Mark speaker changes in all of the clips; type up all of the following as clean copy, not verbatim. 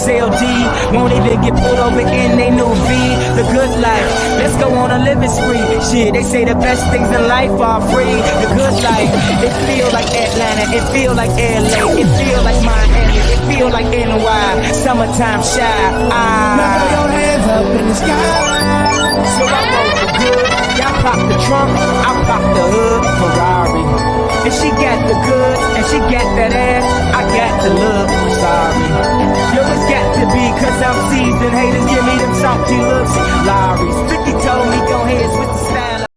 Speaker 1: SLD, won't even get pulled over in they new V. The good life, let's go on a living spree. Shit, they say the best things in life are free. The good life, it feel like Atlanta, it feel like LA, it feel like Miami, it feel like NY. Summertime shy.
Speaker 2: Now throw your hands up in the sky.
Speaker 1: So I roll the good, y'all pop the trunk, I pop the hood, Ferrari. And she got the goods, and she got that ass, I got the look, sorry. Yo, it's got to be, cause I'm seasoned, haters give me them salty looks, Larry's. 50 told me go ahead, switch the style.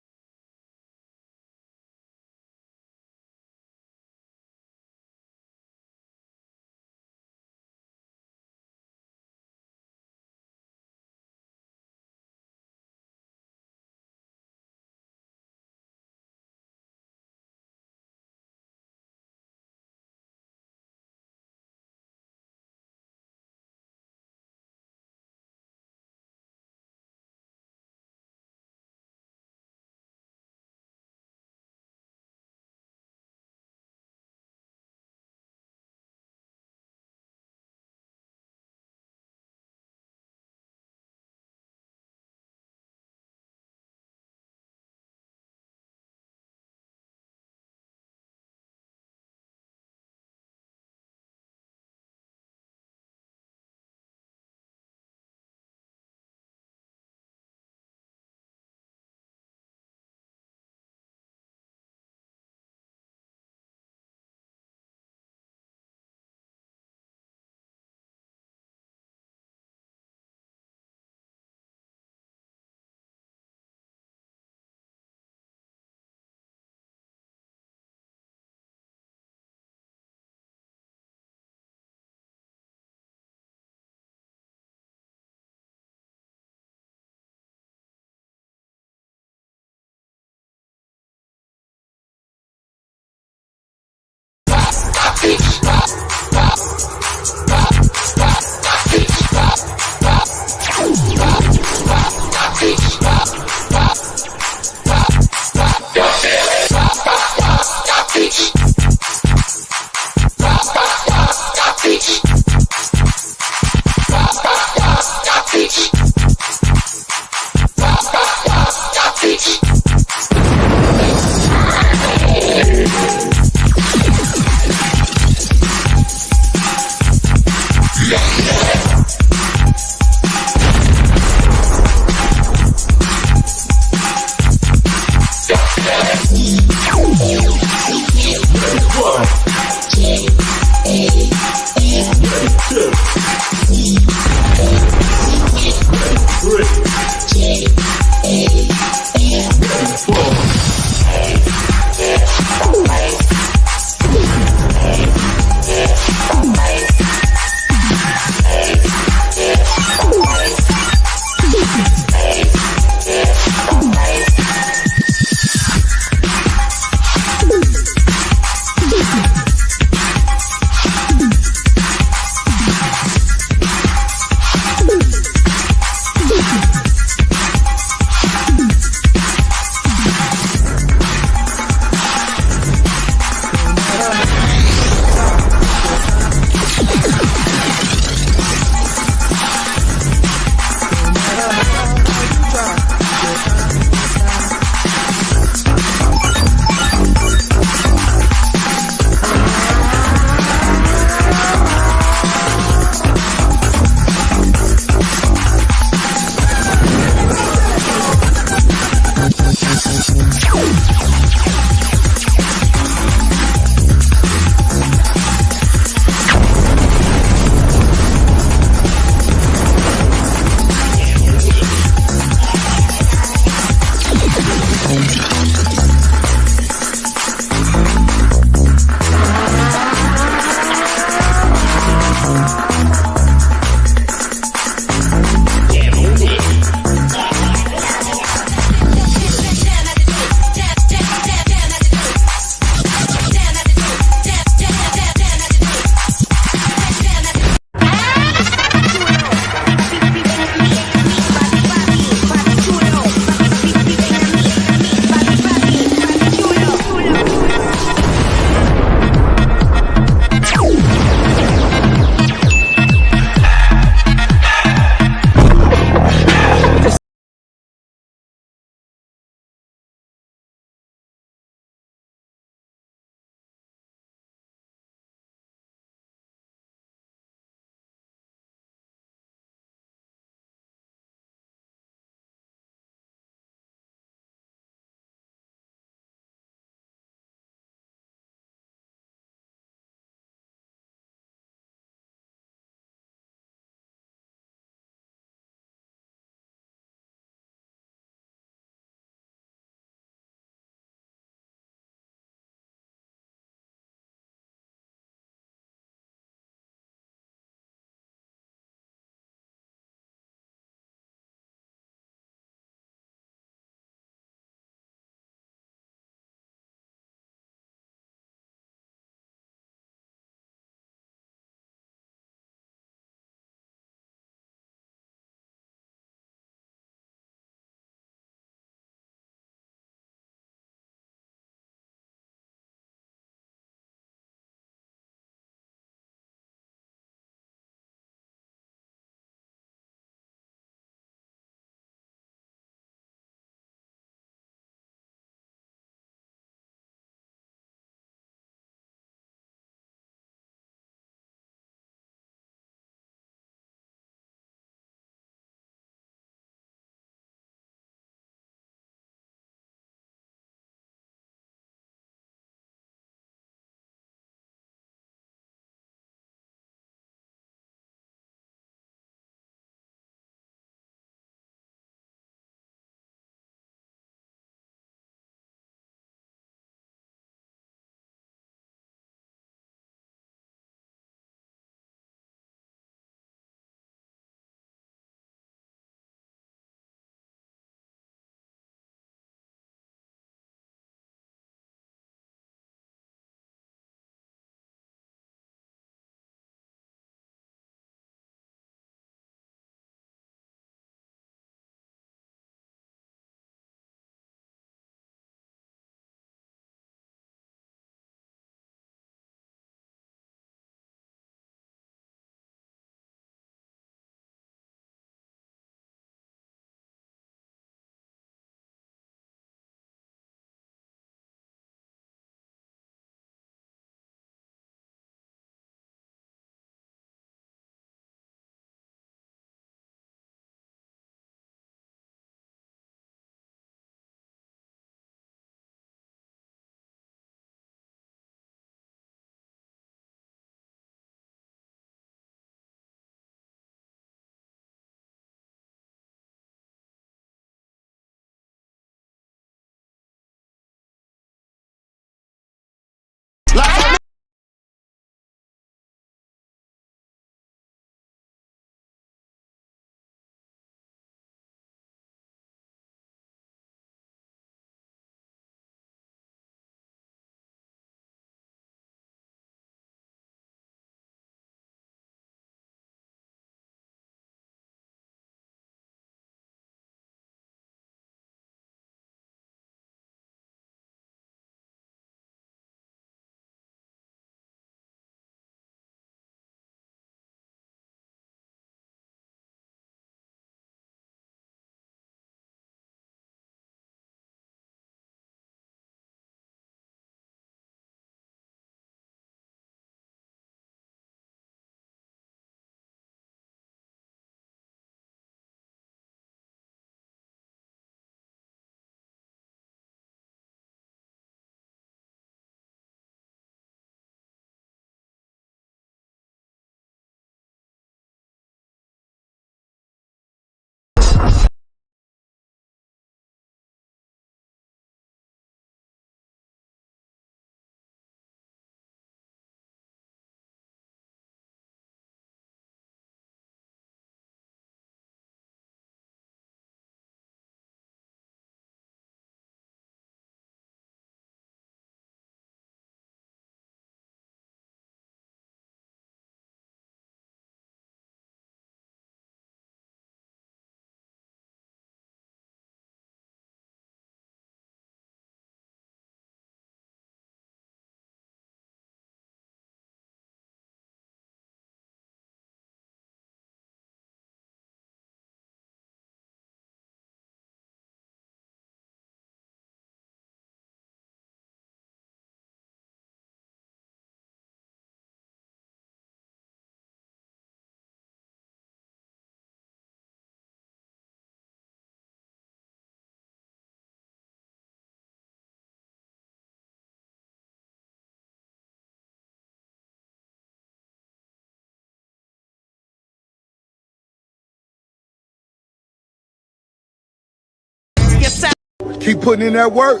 Speaker 2: Keep putting in that work.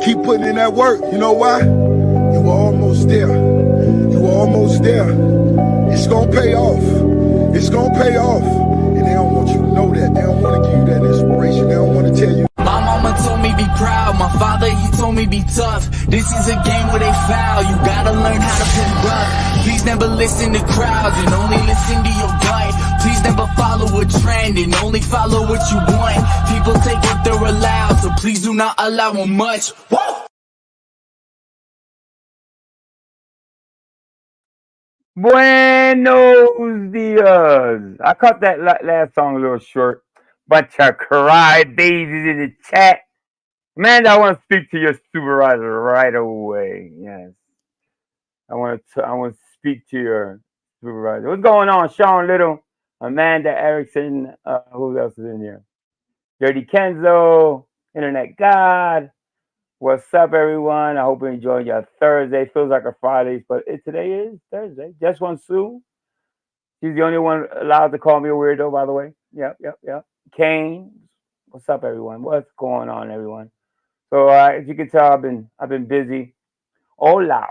Speaker 2: Keep putting in that work. You know why? You were almost there. You were almost there. It's gonna pay off. It's gonna pay off. And they don't want you to know that. They don't want to give you that inspiration. They don't want to tell you.
Speaker 3: My mama told me be proud. My father, he told me be tough. This is a game where they foul. You gotta learn how to play rough. Please never listen to crowds and only listen to your gut. Please never follow a trend and only follow what you want. People take what they're allowed, so please do not allow them much. Whoa!
Speaker 4: Buenos dias. I cut that last song a little short. Bunch of cry babies in the chat. Amanda, I want to speak to your supervisor right away. Yes. I want to speak to your supervisor. What's going on, Sean Little, Amanda Erickson? Who else is in here? Dirty Kenzo, Internet God. What's up, everyone? I hope you enjoyed your Thursday. Feels like a Friday, but today is Thursday. Just one Sue. She's the only one allowed to call me a weirdo, by the way. Yep. Kane. What's up, everyone? What's going on, everyone? So as you can tell, I've been busy. Hola.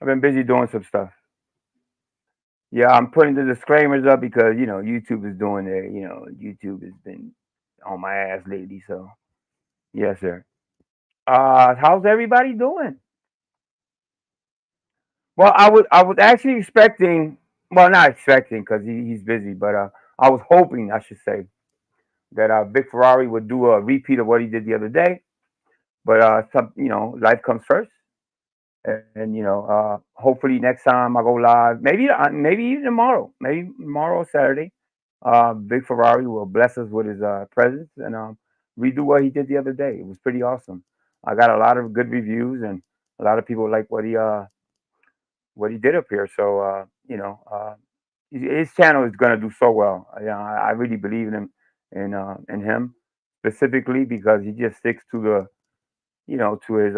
Speaker 4: I've been busy doing some stuff. Yeah, I'm putting the disclaimers up because YouTube is doing their YouTube has been on my ass lately. So yes, sir. How's everybody doing? Well, I was actually expecting. Well, not expecting because he's busy, but I was hoping, I should say, that Vic Ferrari would do a repeat of what he did the other day. But life comes first, and hopefully next time I go live, maybe even tomorrow, maybe tomorrow or Saturday, Vic Ferrari will bless us with his presence and redo what he did the other day. It was pretty awesome. I got a lot of good reviews, and a lot of people like what he did up here. So his channel is gonna do so well. I really believe in him, in him specifically because he just sticks to the to his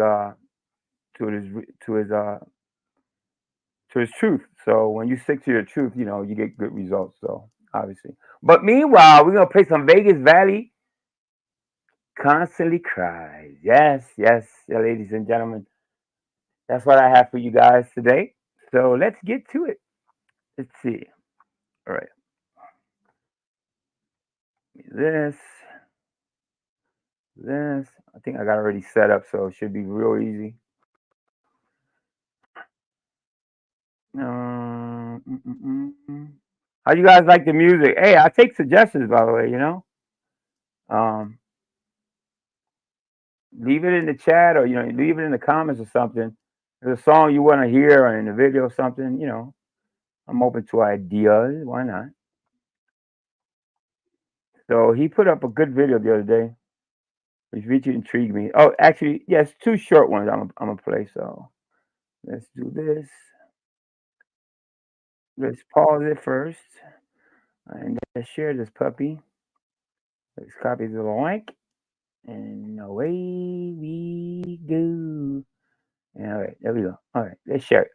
Speaker 4: to his truth. So when you stick to your truth, you get good results. So obviously, but meanwhile, we're gonna play some Vegas Valley. Constantly cries. Yes, ladies and gentlemen. That's what I have for you guys today. So let's get to it. Let's see. All right. This. I think I got already set up, so it should be real easy. How you guys like the music? Hey, I take suggestions, by the way. Leave it in the chat, or leave it in the comments or something. There's a song you want to hear, or in the video or something. I'm open to ideas. Why not? So he put up a good video the other day, which really intrigued me. Oh, actually, yes, two short ones I'm gonna play. So let's do this. Let's pause it first, and let's share this puppy. Let's copy the link, and away we go. All right, there we go. All right, let's share it.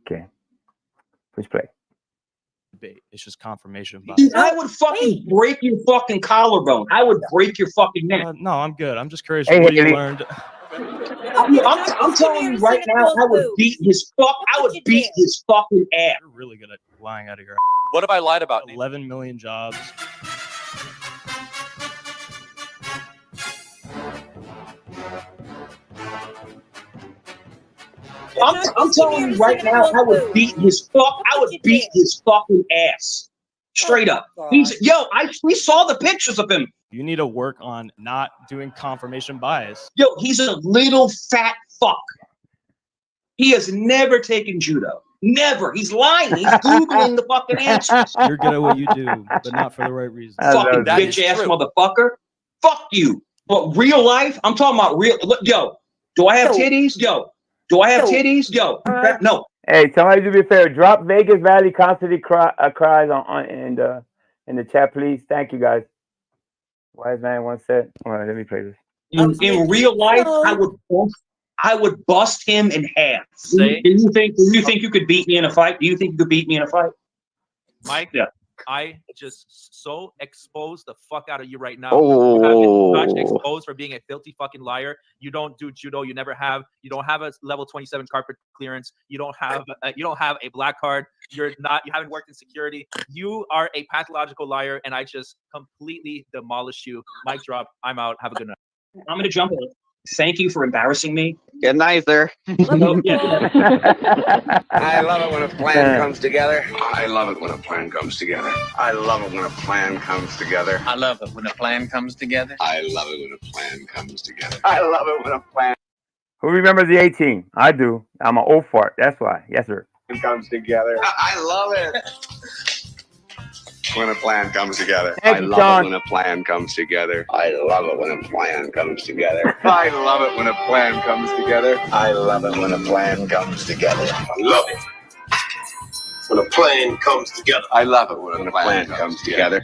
Speaker 4: Okay. Push play.
Speaker 5: It's just confirmation.
Speaker 6: Dude, I would fucking break your fucking collarbone. I would break your fucking neck.
Speaker 5: No, I'm good. I'm just curious
Speaker 4: Hey,
Speaker 5: what you
Speaker 4: Haley.
Speaker 5: learned.
Speaker 6: I'm telling you right now, I would beat his fucking ass.
Speaker 5: You're really good at lying out of your.
Speaker 7: What have I lied about?
Speaker 5: 11 million jobs.
Speaker 6: I'm telling you right now, I would beat his fucking ass. Straight up. We saw the pictures of him.
Speaker 5: You need to work on not doing confirmation bias.
Speaker 6: Yo, he's a little fat fuck. He has never taken judo. Never. He's lying. He's Googling the fucking answers.
Speaker 5: You're good at what you do, but not for the right reasons.
Speaker 6: Fucking bitch ass motherfucker. Fuck you. But real life, I'm talking about real. Look, yo, do I have titties? Yo, do I have titties? Yo, no.
Speaker 4: Hey, somebody do me a favor. Drop Vegas Valley constantly cries on in the chat, please. Thank you, guys. Wise man once said. All right, let me play this.
Speaker 6: In real life, I would bust him in half. Do you think you could beat me in a fight? Do you think you could beat me in a fight?
Speaker 7: Mike,
Speaker 6: Yeah.
Speaker 7: I just so expose the fuck out of you right now. You have been such exposed for being a filthy fucking liar. You don't do judo. You never have. You don't have a level 27 carpet clearance. You don't have a black card. You haven't worked in security. You are a pathological liar, and I just completely demolish you. Mic drop. I'm out. Have a good night.
Speaker 6: I'm gonna jump in. Thank you for embarrassing me.
Speaker 8: Good night, sir.
Speaker 6: No, yeah.
Speaker 8: I love it when a plan comes together.
Speaker 9: I love it when a plan comes together. I love it when a plan comes together.
Speaker 8: I love it when a plan comes together.
Speaker 9: I love it when a plan comes together.
Speaker 8: I love it when a plan
Speaker 4: Who remembers the 18? I do. I'm an old fart. That's why. Yes, sir.
Speaker 8: comes together.
Speaker 9: I love it when a plan comes together.
Speaker 4: Thank
Speaker 9: I
Speaker 4: you,
Speaker 9: love
Speaker 4: John.
Speaker 9: it when a plan comes together. I love it when a plan comes together. I love it when a plan comes together. I love it when a plan comes together. I love it when a plan comes together. I love it when a plan comes together.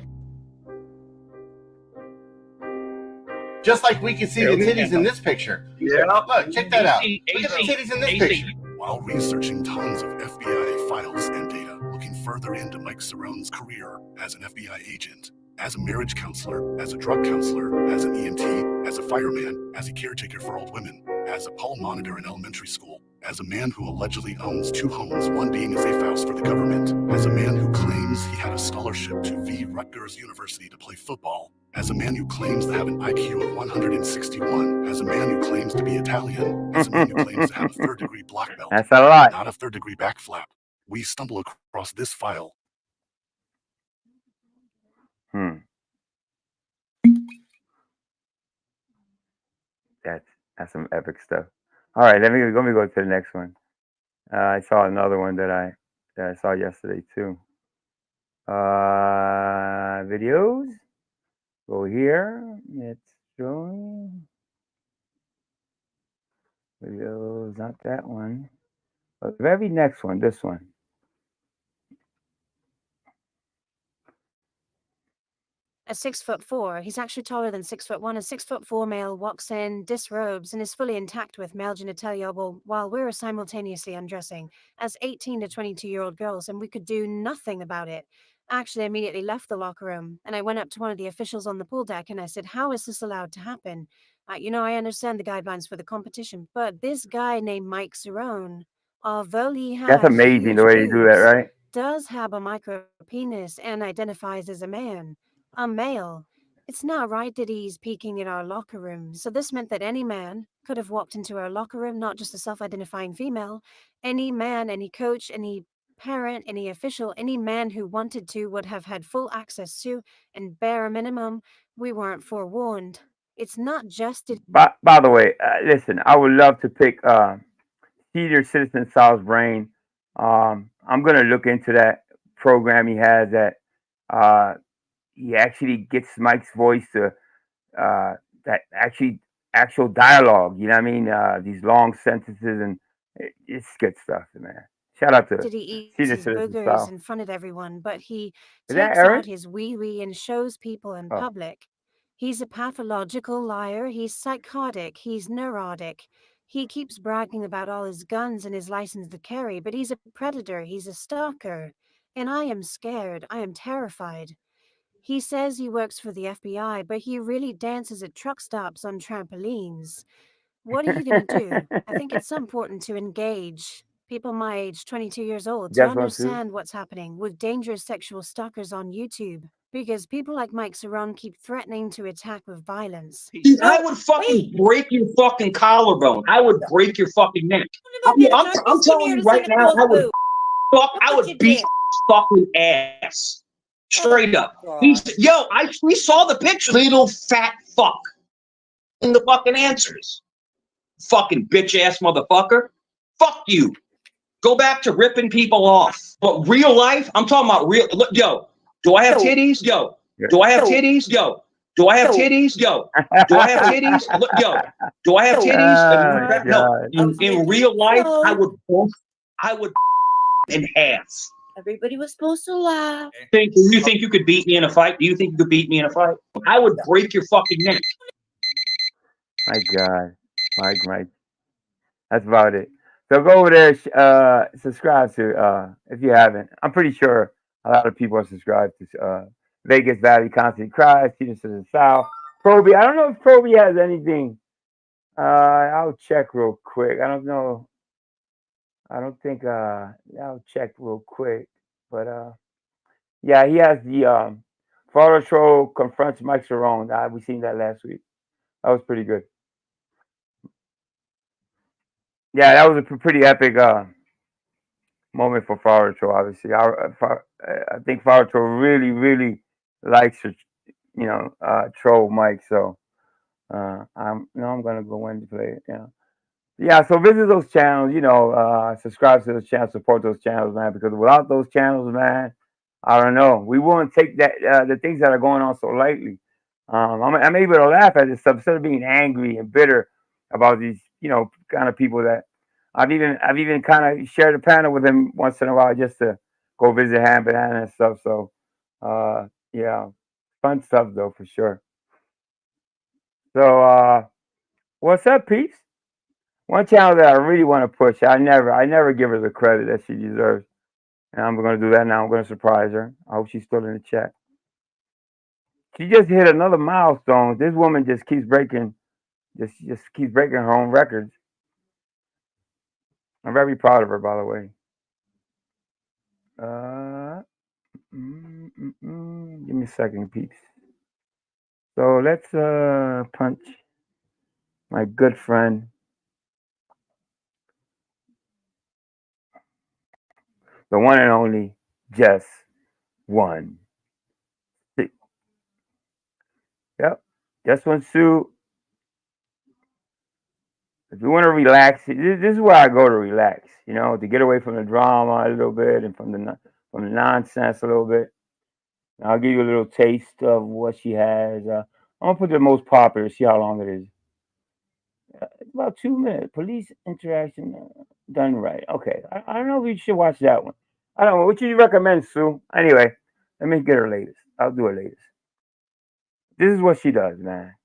Speaker 10: Just like we can see the titties in this picture.
Speaker 6: Yeah.
Speaker 10: Look, check that out. Look at the titties in this picture.
Speaker 11: While researching tons of FBI files and data, looking further into Mike Cerrone's career as an FBI agent, as a marriage counselor, as a drug counselor, as an EMT, as a fireman, as a caretaker for old women, as a poll monitor in elementary school, as a man who allegedly owns 2 homes, one being a safe house for the government, as a man who claims he had a scholarship to V. Rutgers University to play football, as a man who claims to have an IQ of 161, as a man who claims to be Italian, as a man who claims to have a 3rd-degree black belt,
Speaker 4: That's a lot.
Speaker 11: not a 3rd-degree backflap, we stumble across this file.
Speaker 4: That's some epic stuff. All right, let me go to the next one. I saw another one that I saw yesterday too. Videos. Go here. It's showing videos. Not that one, but the very next one. This one.
Speaker 12: At 6'4", he's actually taller than 6'1". A 6'4" male walks in, disrobes, and is fully intact with male genitalia while we're simultaneously undressing as 18 to 22-year-old girls, and we could do nothing about it. I actually immediately left the locker room, and I went up to one of the officials on the pool deck, and I said, "How is this allowed to happen? I understand the guidelines for the competition, but this guy named Mike Cerrone, although he has
Speaker 4: That's amazing the way you do that, right?
Speaker 12: does have a micro penis and identifies as a man. A male. It's not right that he's peeking in our locker room. So this meant that any man could have walked into our locker room, not just a self-identifying female. Any man, any coach, any parent, any official, any man who wanted to would have had full access to, and bare minimum, we weren't forewarned. It's not just...
Speaker 4: By the way, listen, I would love to pick Senior Citizen Sal's brain. I'm going to look into that program he has that he actually gets Mike's voice to that actual dialogue. You know what I mean? These long sentences, and it's good stuff, man. Shout out to
Speaker 12: Did he eat
Speaker 4: Senior
Speaker 12: his
Speaker 4: Citizen
Speaker 12: boogers
Speaker 4: Sal.
Speaker 12: in front of everyone, but he
Speaker 4: Is that
Speaker 12: takes
Speaker 4: Eric?
Speaker 12: out his wee-wee and shows people in
Speaker 4: Oh.
Speaker 12: public. He's a pathological liar. He's psychotic. He's neurotic. He keeps bragging about all his guns and his license to carry, but he's a predator. He's a stalker. And I am scared. I am terrified. He says he works for the FBI, but he really dances at truck stops on trampolines. What are you going to do? I think it's so important to engage people my age, 22 years old, to
Speaker 4: Just want to.
Speaker 12: understand what's happening with dangerous sexual stalkers on YouTube. Because people like Mike Cerrone keep threatening to attack with violence.
Speaker 6: Dude, I would fucking break your fucking collarbone. I would break your fucking neck. I'm telling you right now, I would beat fucking ass. Straight up. We saw the picture. Little fat fuck. In the fucking answers. Fucking bitch ass motherfucker. Fuck you. Go back to ripping people off. But real life, I'm talking about real. Look, yo, do I have titties? Yo. Do I have titties? Yo. Do I have titties? Yo. Do I have titties? Look, yo. Do I have titties? No. In real life, I would in half.
Speaker 13: Everybody was supposed to laugh.
Speaker 6: Do you think you could beat me in a fight? Do you think you could beat me in a fight? I would break your fucking neck.
Speaker 4: My God. Mike. That's about it. So go over there, subscribe to if you haven't. I'm pretty sure a lot of people are subscribed to Vegas Valley Constant Cries, Students of the South. Proby, I don't know if Proby has anything. I'll check real quick. I don't know. I don't think I'll check real quick. But yeah, he has the Florida Troll confronts Mike Cerrone. We seen that last week. That was pretty good. Yeah, that was a pretty epic moment for Farito. Obviously, I think Farito really, really likes to, troll Mike. So I'm gonna go in to play it. Yeah, yeah. So visit those channels. Subscribe to those channels, support those channels, man. Because without those channels, man, I don't know. We won't take that the things that are going on so lightly. I'm able to laugh at this stuff instead of being angry and bitter about these, kind of people that I've even kind of shared a panel with him once in a while just to go visit Ham Banana and stuff. So, yeah, fun stuff though for sure. So, what's up, peeps? One channel that I really want to push. I never give her the credit that she deserves, and I'm gonna do that now. I'm gonna surprise her. I hope she's still in the chat. She just hit another milestone. This woman just keeps breaking, just keeps breaking her own records. I'm very proud of her, by the way. Give me a second, peeps. So let's punch my good friend, the one and only Just One. Yep, Just One Sue. If you want to relax, this is where I go to relax. To get away from the drama a little bit and from the nonsense a little bit. I'll give you a little taste of what she has. I'm gonna put the most popular. See how long it is. It's about 2 minutes. Police interaction done right. Okay. I don't know if you should watch that one. I don't know. What do you recommend, Sue? Anyway, let me get her latest. I'll do her latest. This is what she does, man.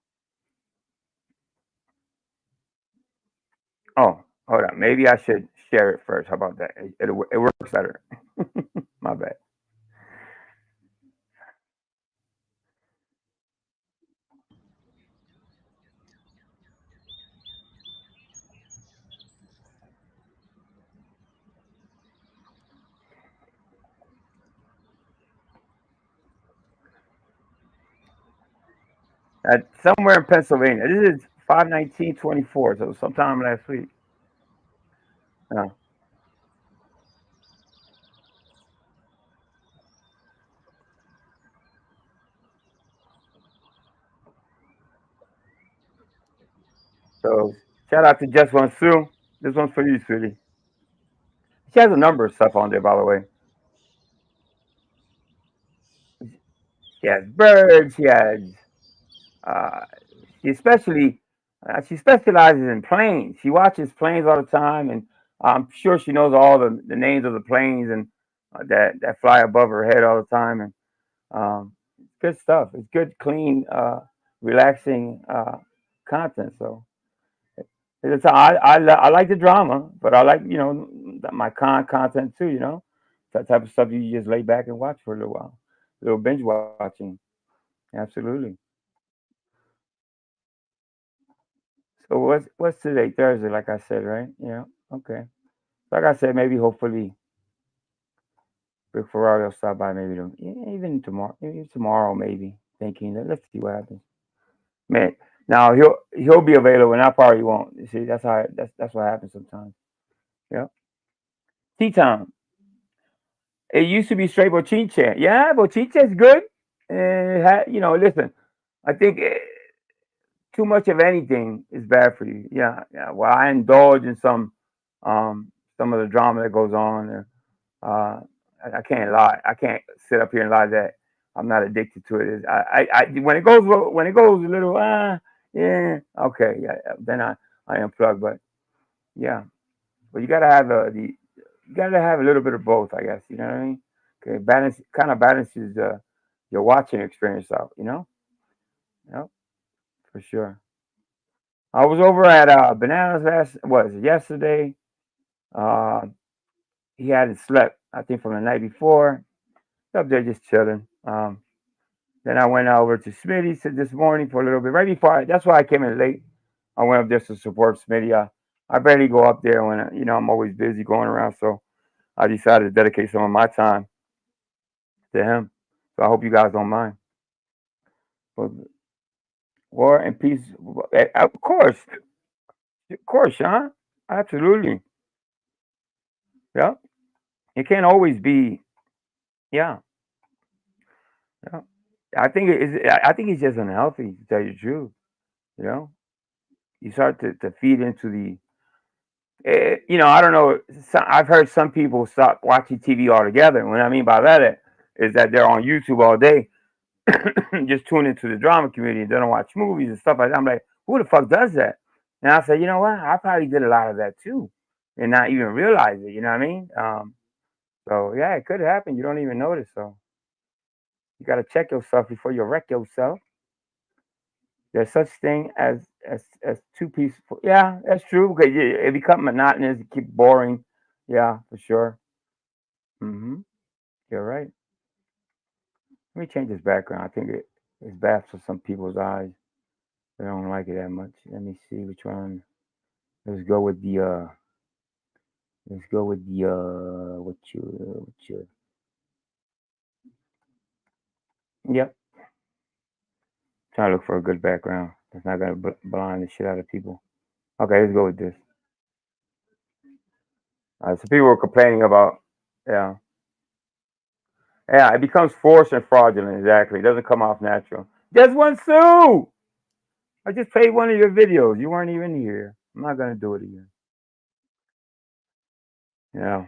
Speaker 4: Oh, hold on. Maybe I should share it first. How about that? It works better. My bad. Somewhere in Pennsylvania. This is 5/19/24, so sometime last week. Yeah. So shout out to Just One Sue. This one's for you, sweetie. She has a number of stuff on there, by the way. She has birds. Uh, she especially she specializes in planes. She watches planes all the time, and I'm sure she knows all the names of the planes and that fly above her head all the time. And good stuff. It's good, clean, relaxing content. So I like the drama, but I like my content too. That type of stuff you just lay back and watch for a little while, a little binge watching. Absolutely. So what's today? Thursday, like I said, right? Yeah. Okay. Like I said, maybe hopefully Vic Ferrari will stop by maybe even tomorrow. Maybe tomorrow, maybe. Thinking that let's see what happens. Man, now he'll be available, and I probably won't. You see, that's what happens sometimes. Yeah. Tea time. It used to be straight bochinche. Yeah, bochinche is good. Listen, I think too much of anything is bad for you. Yeah, yeah. Well, I indulge in some of the drama that goes on. I can't lie. I can't sit up here and lie that I'm not addicted to it. When it goes a little yeah, okay, yeah, then I unplug. But yeah, but you gotta have a little bit of both, I guess. You know what I mean? Okay, balances your watching experience out. Yep, for sure. I was over at Bananas yesterday. Uh, he hadn't slept, I think, from the night before. Up there just chilling. Then I went over to Smitty's this morning for a little bit. Right before, that's why I came in late. I went up there to support Smitty. I barely go up there when I'm always busy going around. So I decided to dedicate some of my time to him. So I hope you guys don't mind. But war and peace, of course, Sean. Absolutely. Yeah. It can't always be. Yeah. Yeah. I think it's just unhealthy to tell you the truth. You know, you start to feed into the. I don't know. I've heard some people stop watching TV altogether. And what I mean by that is that they're on YouTube all day, just tune into the drama community. They don't watch movies and stuff like that. I'm like, who the fuck does that? And I say, you know what? I probably did a lot of that too, and not even realize it. You know what I mean? So yeah, it could happen. You don't even notice. So you got to check yourself before you wreck yourself. There's such thing as two peaceful. Yeah, that's true. Because it become monotonous. It keep boring. Yeah, for sure. You're right. Let me change this background. I think it's bad for some people's eyes. They don't like it that much. Let me see which one. Let's go with the what you yep. Trying to look for a good background. That's not gonna blind the shit out of people. Okay, let's go with this. So people were complaining about, yeah. Yeah, it becomes forced and fraudulent, exactly. It doesn't come off natural. Just one Sue! I just played one of your videos. You weren't even here. I'm not gonna do it again. Yeah.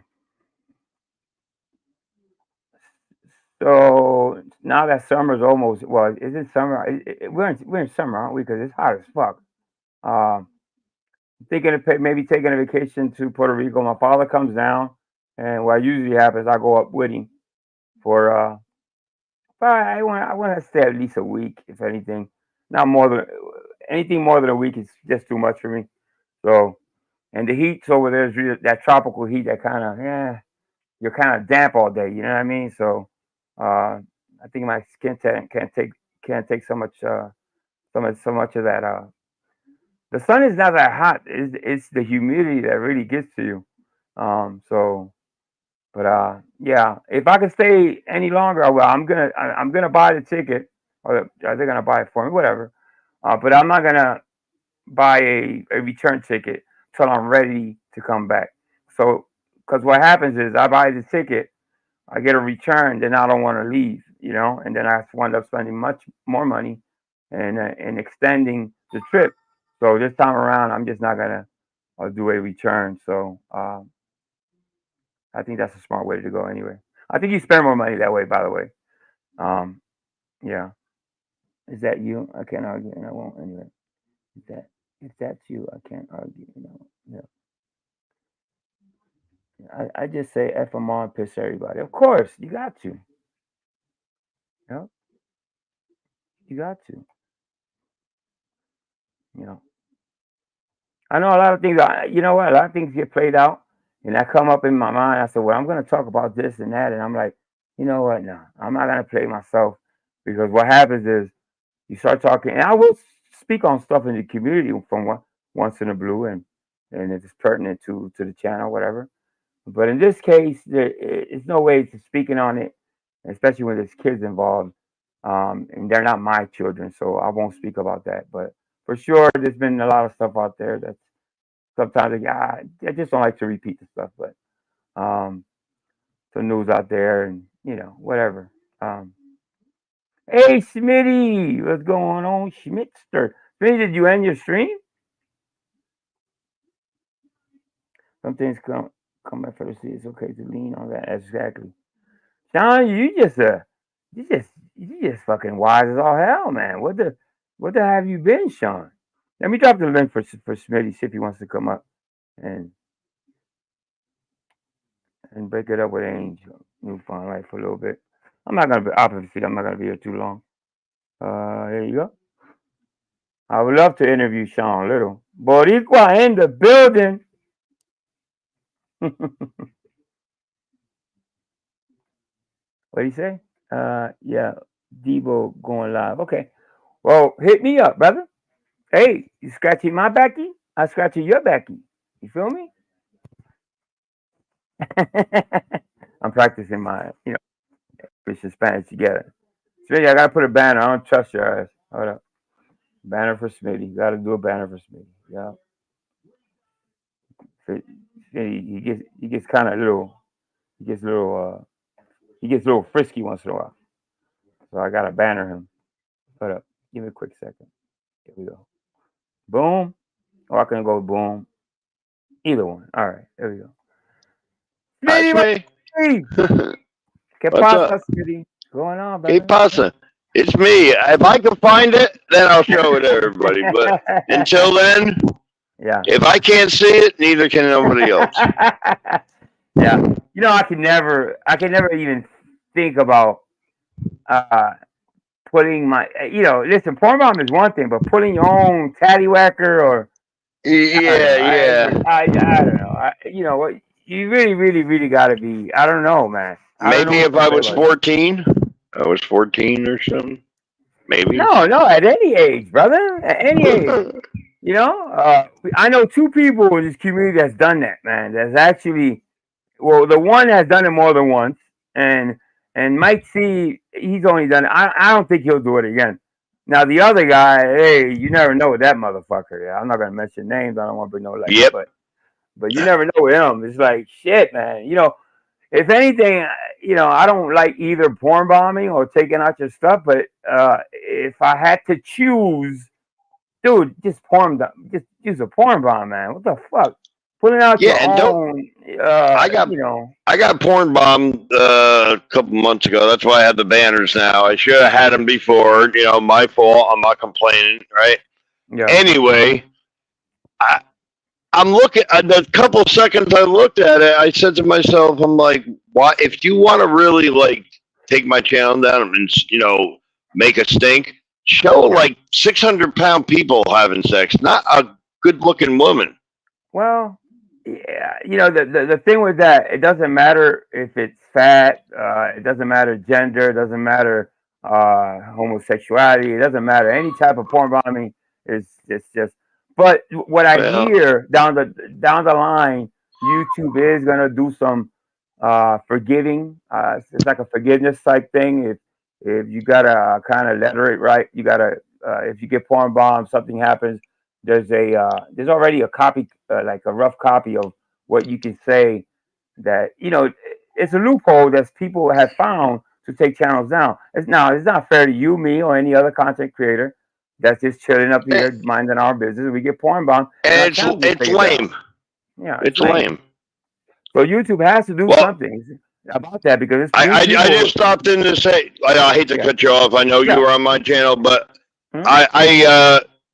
Speaker 4: So now that summer's almost, well, is it summer? We're in summer, aren't we? Because it's hot as fuck. Thinking of maybe taking a vacation to Puerto Rico. My father comes down, and what usually happens, I go up with him for. But I want to stay at least a week, if anything. Not more than anything more than a week is just too much for me. So, and the heat's over there is really, that tropical heat that kind of you're kind of damp all day. You know what I mean? So, I think my skin can't take so much of that. The sun is not that hot. It's the humidity that really gets to you. So, but yeah, if I can stay any longer, well, I'm gonna buy the ticket, or are they gonna buy it for me? Whatever. But I'm not gonna buy a return ticket till I'm ready to come back. So, because what happens is I buy the ticket, I get a return, then I don't want to leave, and then I wind up spending much more money and extending the trip. So this time around, I'm just not gonna do a return. So I think that's a smart way to go anyway. I think you spend more money that way, by the way. Um, yeah. Is that you? I can't argue, and I won't anyway. If that's you, I can't argue. Yeah. I just say F them all and piss everybody. Of course, you got to. Yeah, you got to. You know. I know a lot of things. You know what? A lot of things get played out, and that come up in my mind. I said, "Well, I'm going to talk about this and that," and I'm like, "You know what? No, I'm not going to play myself because what happens is you start talking, and I will speak on stuff in the community from once in a blue, and if it's pertinent to the channel, whatever. But in this case, there is no way to speaking on it, especially when there's kids involved, and they're not my children, so I won't speak about that. But for sure, there's been a lot of stuff out there that sometimes I just don't like to repeat the stuff, but some news out there, and whatever. Hey, Smitty, what's going on, Schmitster? Smitty, did you end your stream? Some things come at first. It's okay to lean on that. Exactly. Sean, you just fucking wise as all hell, man. What the have you been, Sean? Let me drop the link for Smitty, see if he wants to come up and break it up with Angel. New fun life for a little bit. I'm not gonna be here too long. There you go. I would love to interview Sean Little. Boricua in the building. What do you say? Yeah, Debo going live. Okay. Well, hit me up, brother. Hey, you scratching my backy? I scratching your backy. You feel me? I'm practicing my, English and Spanish together. Smitty, I gotta put a banner. I don't trust your ass. Hold up. Banner for Smitty. Gotta do a banner for Smitty. Yeah. He gets kind of little. He gets a little. He gets a little frisky once in a while. So I gotta banner him. Hold up. Give me a quick second. Here we go. Boom. Or I can go boom. Either one. All right. There we go.
Speaker 14: Hi,
Speaker 4: Smitty,
Speaker 14: Smee.
Speaker 4: ¿Qué
Speaker 14: What's up?
Speaker 4: pasa, Smitty? Going on,
Speaker 14: ¿Qué
Speaker 4: brother?
Speaker 14: pasa? It's me. If I can find it, then I'll show it to everybody. But until then,
Speaker 4: yeah.
Speaker 14: If I can't see it, neither can nobody else.
Speaker 4: Yeah. I can never even think about putting my, listen, porn bomb is one thing, but putting your own tattywhacker or
Speaker 14: Yeah.
Speaker 4: I don't know. You know what? You really, really, really got to be. I don't know, man. I don't know
Speaker 14: Maybe
Speaker 4: what
Speaker 14: if
Speaker 4: to
Speaker 14: I
Speaker 4: say
Speaker 14: was
Speaker 4: about it.
Speaker 14: 14, I was 14 or something. Maybe.
Speaker 4: No, at any age, brother. At any age. I know two people in this community that's done that, man. That's actually, well, the one has done it more than once, and Mike C, he's only done it. I don't think he'll do it again. Now the other guy, hey, you never know with that motherfucker. Yeah, I'm not gonna mention names. I don't want to bring no lights,
Speaker 14: Yep.
Speaker 4: but you never know with him. It's like shit, man. If anything, I don't like either porn bombing or taking out your stuff. But if I had to choose, dude, just just use a porn bomb, man. What the fuck? Putting out your
Speaker 14: and
Speaker 4: own,
Speaker 14: I got porn bombed a couple months ago. That's why I have the banners now. I should have had them before. My fault. I'm not complaining, right?
Speaker 4: Yeah.
Speaker 14: Anyway, I'm looking. The couple seconds I looked at it, I said to myself, "I'm like, why? If you want to really take my channel down and make a stink, show like 600-pound people having sex, not a good-looking woman."
Speaker 4: Well, yeah, the thing with that, it doesn't matter if it's fat, it doesn't matter gender, it doesn't matter homosexuality, it doesn't matter any type of porn bombing is just. But what I hear down the line, YouTube is gonna do some forgiving. It's like a forgiveness type thing. If you gotta kind of letter it right, you gotta if you get porn bombed, something happens. There's already a copy, like a rough copy of what you can say. That it's a loophole that people have found to take channels down. It's not fair to you, me, or any other content creator that's just chilling up here minding our business. We get porn bombed,
Speaker 14: and it's lame.
Speaker 4: Yeah,
Speaker 14: it's lame.
Speaker 4: So YouTube has to do something about that because
Speaker 14: I just stopped in to say I hate to cut you off. I know you were on my channel, but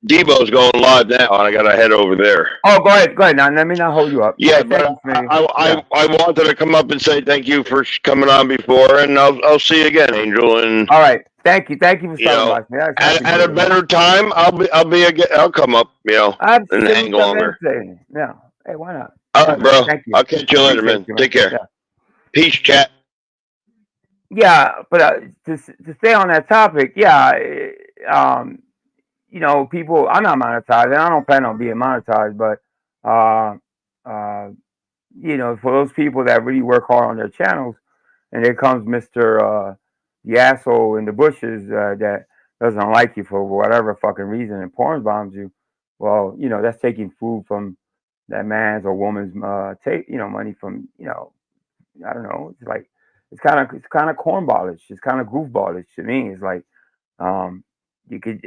Speaker 14: Debo's going live now, and I got to head over there.
Speaker 4: Oh, go ahead. Now let me not hold you up.
Speaker 14: Yeah, but I wanted to come up and say thank you for coming on before, and I'll see you again, Angel. And
Speaker 4: all right, thank you for stopping by.
Speaker 14: At a better time, I'll come up, and hang longer.
Speaker 4: Yeah, hey, why not?
Speaker 14: All right, bro. I'll catch you later, man. Take care.
Speaker 4: Yeah.
Speaker 14: Peace, chat.
Speaker 4: Yeah, but to stay on that topic, people. I'm not monetized, and I don't plan on being monetized. But for those people that really work hard on their channels, and there comes Mr. The asshole in the bushes that doesn't like you for whatever fucking reason and porn bombs you. Well, that's taking food from that man's or woman's money from I don't know. It's like it's kind of cornballish. It's kind of goofballish to me. It's like you could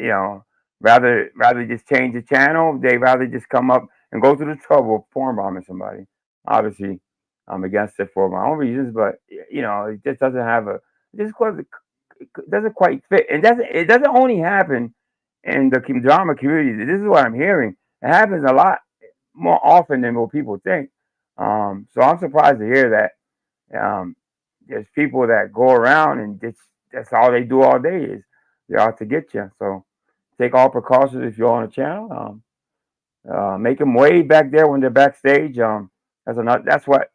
Speaker 4: rather just change the channel. They rather just come up and go through the trouble of porn bombing somebody. Obviously, I'm against it for my own reasons, but it just doesn't have it doesn't quite fit. And it doesn't only happen in the drama community. This is what I'm hearing. It happens a lot more often than what people think. So I'm surprised to hear that. There's people that go around and that's all they do all day is they're out to get you. So take all precautions if you're on a channel. Make them wave back there when they're backstage. That's what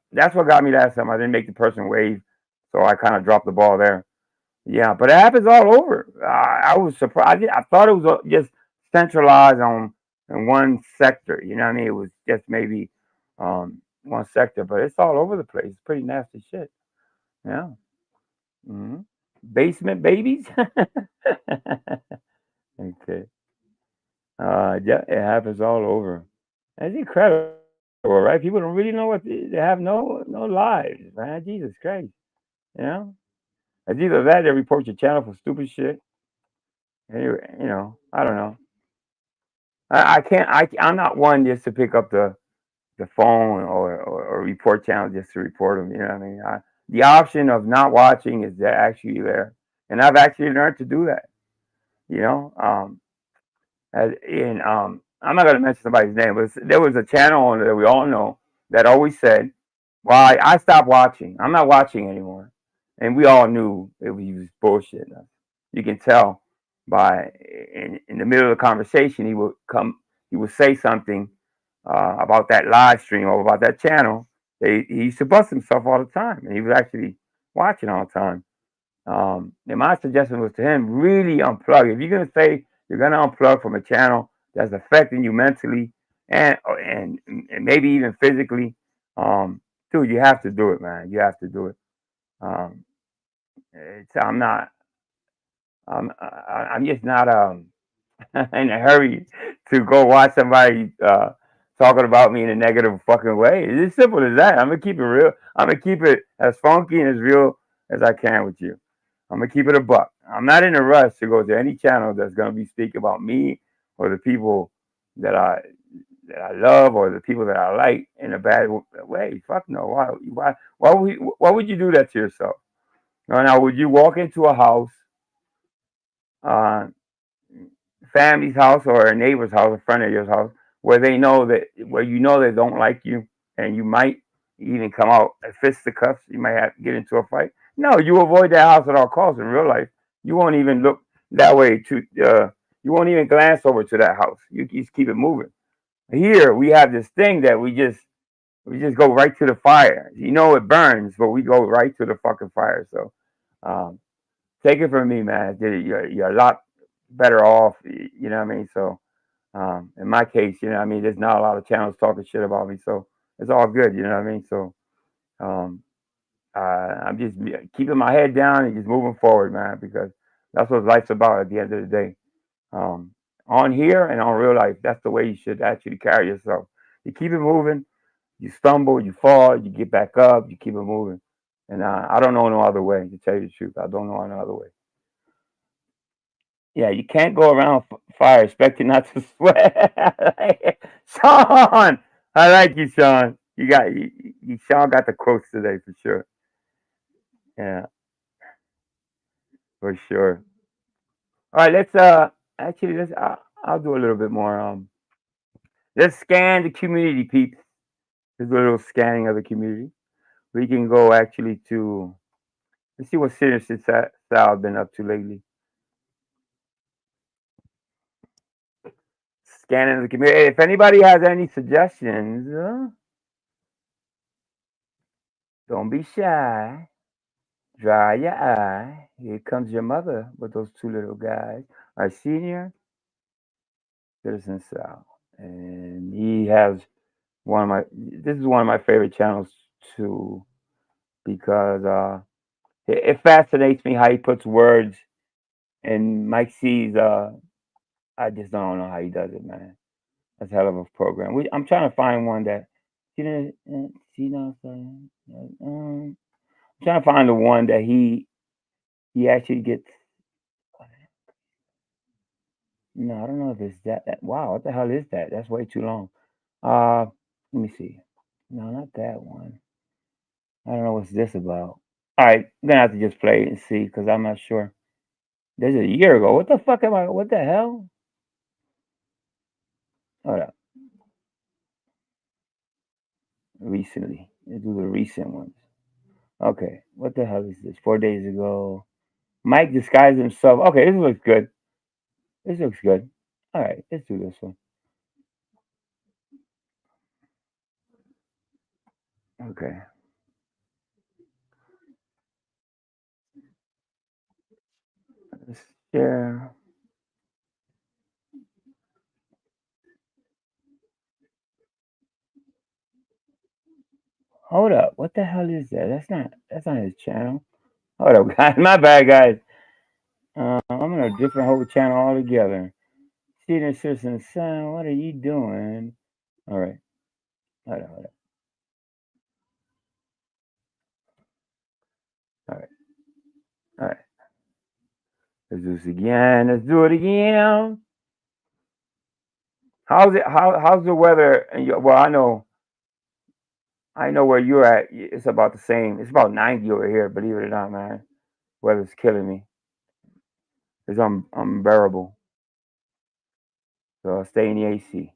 Speaker 4: got me last time. I didn't make the person wave, so I kind of dropped the ball there. Yeah, but it happens all over. I was surprised. I thought it was just centralized on in one sector. You know what I mean? It was just maybe one sector, but it's all over the place. It's pretty nasty shit. Yeah. hmm Basement babies. Okay. Yeah, it happens all over. It's incredible, right? People don't really know what they have no lives, man. Jesus Christ. You know? It's either that they report your channel for stupid shit. I don't know. I can't. I'm not one just to pick up the phone or report channels just to report them. You know what I mean? The option of not watching is actually there, and I've actually learned to do that. You know, I'm not gonna mention somebody's name, but there was a channel on that we all know that always said, "Well, I stopped watching. I'm not watching anymore," and we all knew he was bullshitting us. You can tell by in the middle of the conversation, he would say something about that live stream or about that channel. He used to bust himself all the time, and he was actually watching all the time. And my suggestion was to him, really unplug. If you're gonna say you're gonna unplug from a channel that's affecting you mentally and maybe even physically, dude, you have to do it, man. You have to do it. Um, I'm not. I'm just not in a hurry to go watch somebody talking about me in a negative fucking way. It's as simple as that. I'm gonna keep it real. I'm gonna keep it as funky and as real as I can with you. I'm gonna keep it a buck. I'm not in a rush to go to any channel that's gonna be speaking about me or the people that I love or the people that I like in a bad way. Fuck no. Why would you do that to yourself? Now, would you walk into a house, uh, family's house or a neighbor's house, a friend of yours house, where you know they don't like you, and you might even come out at fisticuffs. You might have to get into a fight. No, you avoid that house at all costs. In real life, you won't even look that way. You won't even glance over to that house. You just keep it moving. Here we have this thing that we just go right to the fire. You know it burns, but we go right to the fucking fire. So um, take it from me, man. You're a lot better off. You know what I mean? So in my case, you know what I mean, there's not a lot of channels talking shit about me, so it's all good. You know what I mean? So um, I'm just keeping my head down and just moving forward, man, because that's what life's about at the end of the day. Um, on here and on real life, that's the way you should actually carry yourself. You keep it moving. You stumble, you fall, you get back up, you keep it moving. And I don't know no other way, to tell you the truth. I don't know no other way. Yeah, you can't go around fire expecting not to sweat. Sean, I like you, Sean. Sean got the quotes today for sure. Yeah, for sure. All right, let's actually I'll do a little bit more. Let's scan the community, peeps. Let's do a little scanning of the community. We can go actually to let's see what Sinister Sal been up to lately. Scanning the community. If anybody has any suggestions, don't be shy. Dry your eye. Here comes your mother with those two little guys. Our senior citizen Sal, and he has one of my. This is one of my favorite channels too, because it fascinates me how he puts words. And Mike C's. I just don't know how he does it, man. That's a hell of a program. I'm trying to find one that. See, know what I'm saying? I'm trying to find the one that he actually gets. No, I don't know if it's that. Wow, what the hell is that? That's way too long. Let me see. No, not that one. I don't know what's this about. All right, I'm gonna have to just play it and see because I'm not sure. This is a year ago. What the fuck am I? What the hell? Hold up. Recently, let's do the recent ones. Okay, what the hell is this? 4 days ago. Mike disguised himself. Okay, this looks good. This looks good. All right, let's do this one. Okay. Let's share. Hold up. What the hell is that? That's not his channel. Hold up, guys. My bad, guys. I'm on a different whole channel altogether. Senior citizen son, what are you doing? All right. Hold up. All right. All right. Let's do this again. Let's do it again. How's it? How's the weather? Well, I know where you're at. It's about the same. It's about 90 over here. Believe it or not, man. Weather's killing me. It's unbearable. So stay in the AC.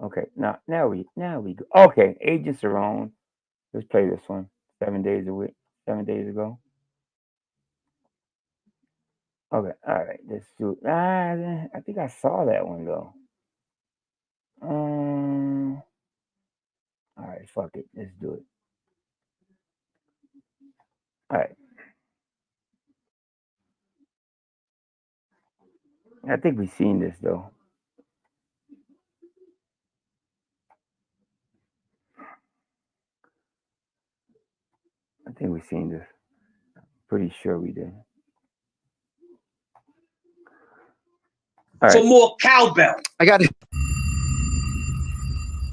Speaker 4: Okay. Now we go. Okay. Agents are on. Let's play this one. 7 days ago. Okay. All right. Let's do it. I think I saw that one though. All right. Fuck it. Let's do it. All right. I think we've seen this though. I think we've seen this. Pretty sure we did. All
Speaker 6: Some
Speaker 4: right.
Speaker 6: more cowbell.
Speaker 15: I got it.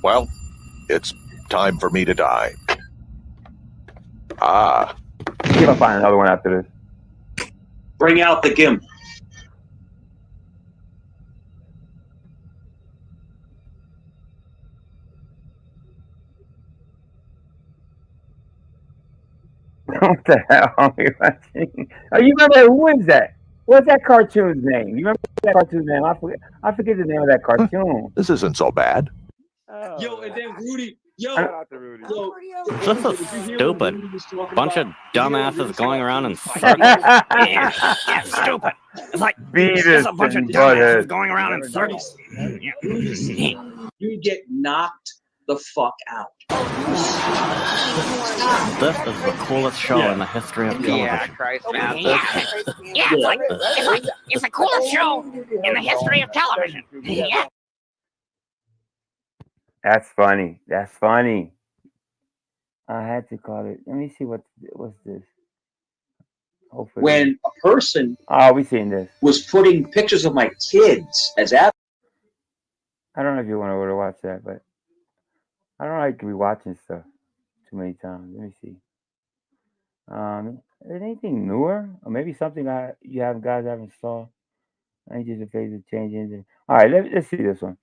Speaker 15: Well, it's time for me to die. Ah.
Speaker 4: See if I find another one after this.
Speaker 6: Bring out the gimp.
Speaker 4: What the hell are we watching? Oh, you remember who is that? What's that cartoon's name? You remember that cartoon's name? I forget the name of that cartoon.
Speaker 15: This isn't so bad.
Speaker 6: Yo, and then Rudy. Yo,
Speaker 16: This is stupid. Bunch of dumbasses going around in circles. Yeah, stupid. It's like just a bunch of dumbasses going around in circles.
Speaker 6: You get knocked the fuck out.
Speaker 16: This is the coolest show in the history of television.
Speaker 8: Yeah, Christ, man.
Speaker 16: Yeah, it's the coolest show in the history of television. Yeah.
Speaker 4: That's funny. That's funny. I had to call it. Let me see what's this. Hopefully.
Speaker 6: When a person
Speaker 4: we seen this.
Speaker 6: was putting pictures of my kids as app.
Speaker 4: I don't know if you want to watch that, but I don't like rewatching stuff too many times. Let me see. Is anything newer, or maybe something guys haven't saw? I ain't just afraid to change anything. All right, let's see this one.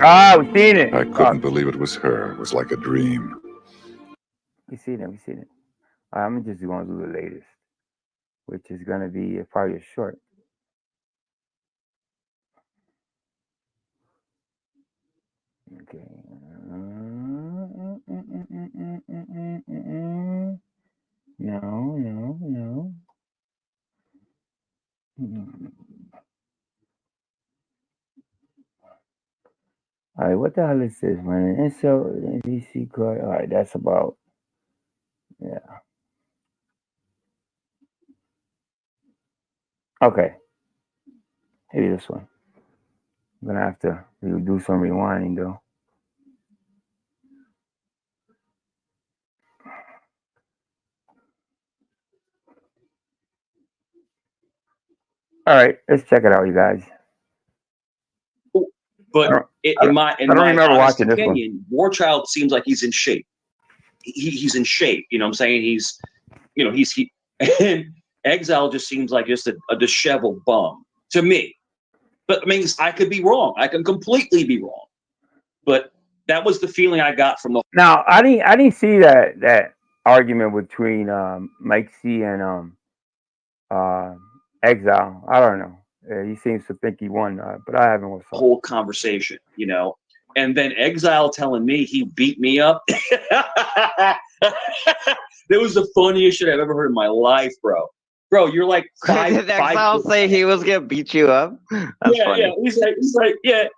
Speaker 4: We've seen it.
Speaker 17: I couldn't believe it was her. It was like a dream.
Speaker 4: We've seen it. All right, I'm just going to do the latest, which is going to be probably a short. Okay. No. All right, what the hell is this, man? And so NBC card. All right, that's about. Yeah. Okay. Maybe this one. I'm gonna have to do some rewinding though. All right, let's check it out, you guys.
Speaker 6: But in my honest opinion, Warchild seems like he's in shape. He's in shape. You know what I'm saying? He's and Exile just seems like just a disheveled bum to me. But I mean, I could be wrong. I can completely be wrong. But that was the feeling I got from the.
Speaker 4: Now I didn't see that argument between Mike C and Exile. I don't know. He seems to think he won, but I haven't watched
Speaker 6: the whole conversation, you know. And then Exile telling me he beat me up. That was the funniest shit I've ever heard in my life, bro. bro, you're like five.
Speaker 16: Did Exile say he was gonna beat you up? That's funny.
Speaker 6: Yeah.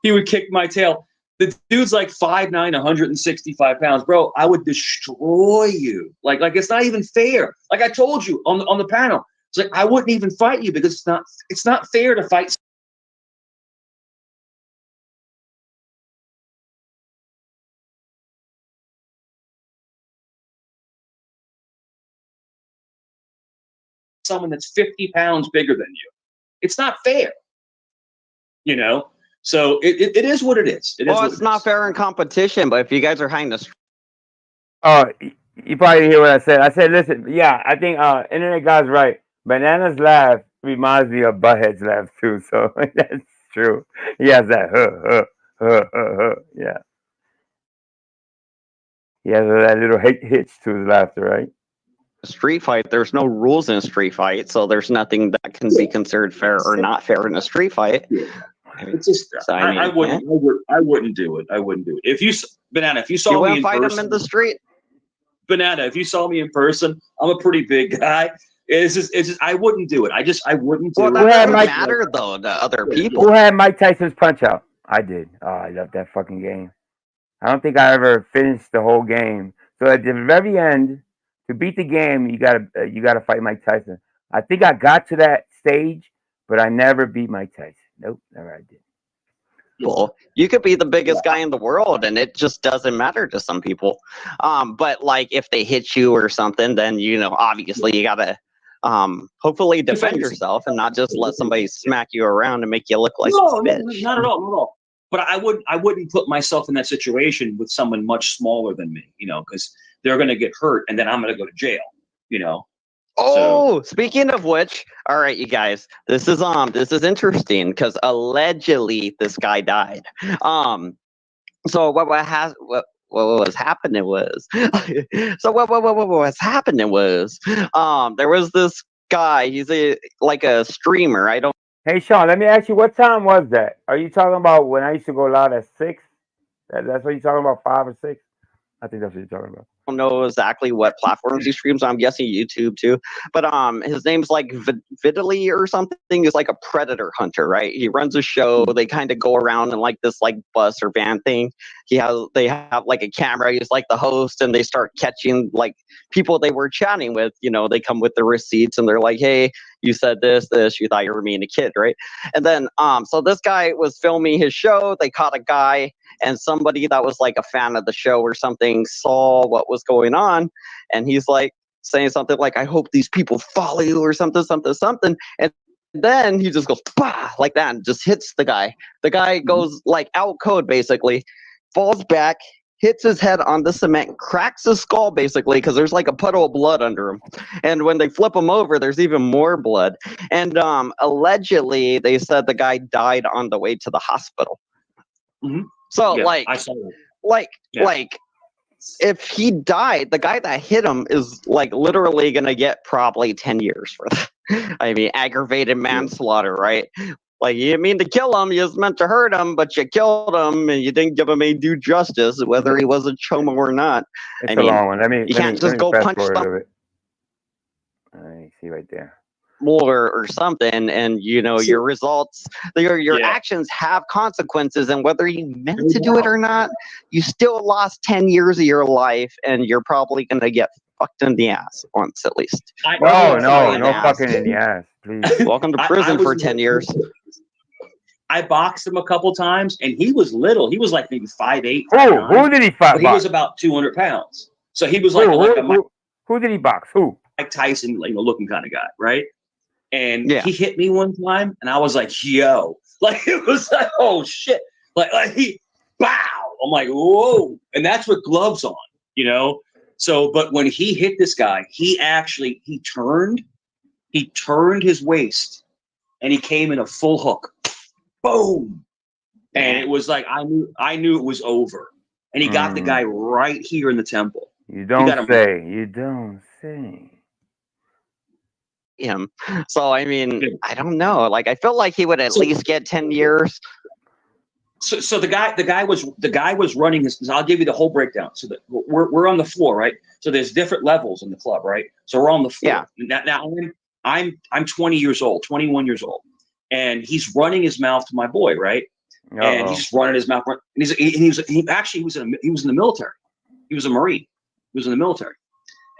Speaker 6: He would kick my tail. The dude's like 5'9", 165 pounds, bro. I would destroy you. Like it's not even fair. Like I told you on the panel, it's like I wouldn't even fight you because it's not fair to fight. Someone that's 50 pounds bigger than you. It's not fair. You know? So it is what it is.
Speaker 16: Well, it's not fair in competition, but if you guys are hanging the
Speaker 4: Oh, you probably hear what I said. I said, listen, yeah, I think Internet Guy's right. Banana's laugh reminds me of Butthead's laugh too, so that's true. He has that yeah. He has that little hitch to his laughter, right?
Speaker 16: street fight, there's no rules in a street fight, so there's nothing that can be considered fair or not fair in a street fight.
Speaker 6: It's just
Speaker 16: So,
Speaker 6: I wouldn't do it. I wouldn't do it. If you Banana, if you saw
Speaker 16: you
Speaker 6: me
Speaker 16: wouldn't
Speaker 6: in
Speaker 16: fight
Speaker 6: person,
Speaker 16: him in the street.
Speaker 6: Banana, if you saw me in person, I'm a pretty big guy. It's just I wouldn't do it. I wouldn't do
Speaker 16: Well,
Speaker 6: it.
Speaker 16: that doesn't matter though to other people.
Speaker 4: Who had Mike Tyson's Punch Out? I did. Oh, I love that fucking game. I don't think I ever finished the whole game. So at the very end, to beat the game, you gotta fight Mike Tyson. I think I got to that stage, but I never beat Mike Tyson. Nope, never I did.
Speaker 16: Well, you could be the biggest guy in the world and it just doesn't matter to some people. But like if they hit you or something, then obviously you gotta hopefully defend yourself and not just let somebody smack you around and make you look like a bitch.
Speaker 6: Not at all. But I wouldn't put myself in that situation with someone much smaller than me, because they're gonna get hurt and then I'm gonna go to jail,
Speaker 16: Oh, speaking of which, all right, you guys, this is interesting because allegedly this guy died. So what was happening was, there was this guy. He's like a streamer. I don't.
Speaker 4: Hey Sean, let me ask you, what time was that? Are you talking about when I used to go live at 6? That's what you're talking about, 5 or 6? I think that's what you're talking about.
Speaker 16: I don't know exactly what platforms he streams on. I'm guessing YouTube too. But his name's like Vitali or something. He's like a predator hunter, right? He runs a show. They kind of go around in like this like bus or van thing. They have like a camera. He's like the host, and they start catching like people they were chatting with. They come with the receipts, and they're like, "Hey, you said this. You thought you were being a kid, right?" And then so this guy was filming his show. They caught a guy. And somebody that was like a fan of the show or something saw what was going on, and he's like saying something like, "I hope these people follow you," or something. And then he just goes bah, like that and just hits the guy. The guy goes like out code basically, falls back, hits his head on the cement, cracks his skull basically because there's like a puddle of blood under him. And when they flip him over, there's even more blood. And allegedly, they said the guy died on the way to the hospital.
Speaker 6: Mm-hmm.
Speaker 16: So
Speaker 6: yeah, I saw that.
Speaker 16: like if he died, the guy that hit him is like literally gonna get probably 10 years for that. I mean, aggravated manslaughter, right? Like you didn't mean to kill him, you just meant to hurt him, but you killed him and you didn't give him any due justice, whether he was a chomo or not.
Speaker 4: It's a long one. You
Speaker 16: can't just go punch
Speaker 4: someone. I see right there.
Speaker 16: Or something, and your results, your actions have consequences, and whether you meant to do it or not, you still lost 10 years of your life, and you're probably gonna get fucked in the ass once at least.
Speaker 4: No fucking in the ass, please.
Speaker 16: Welcome to prison for 10 years.
Speaker 6: I boxed him a couple times, and he was little. He was like maybe 5'8".
Speaker 4: Who did he fight?
Speaker 6: He was about 200 pounds. So he was like
Speaker 4: who did he box? Who?
Speaker 6: Mike Tyson, looking kind of guy, right? And he hit me one time, and I was like, "Yo!" Like it was like, "Oh shit!" Like he, bow. I'm like, "Whoa!" And that's with gloves on, So, but when he hit this guy, he turned his waist, and he came in a full hook, boom, and it was like I knew it was over, and he got the guy right here in the temple.
Speaker 4: You don't say.
Speaker 16: Him. So I mean, I don't know. Like I feel like he would at least get 10 years.
Speaker 6: So the guy was running his. I'll give you the whole breakdown. So that we're on the floor, right? So there's different levels in the club, right? So we're on the floor.
Speaker 16: Yeah.
Speaker 6: Now I'm 20 years old, 21 years old, and he's running his mouth to my boy, right? And he's just running his mouth. And he was in the military. He was a Marine. He was in the military.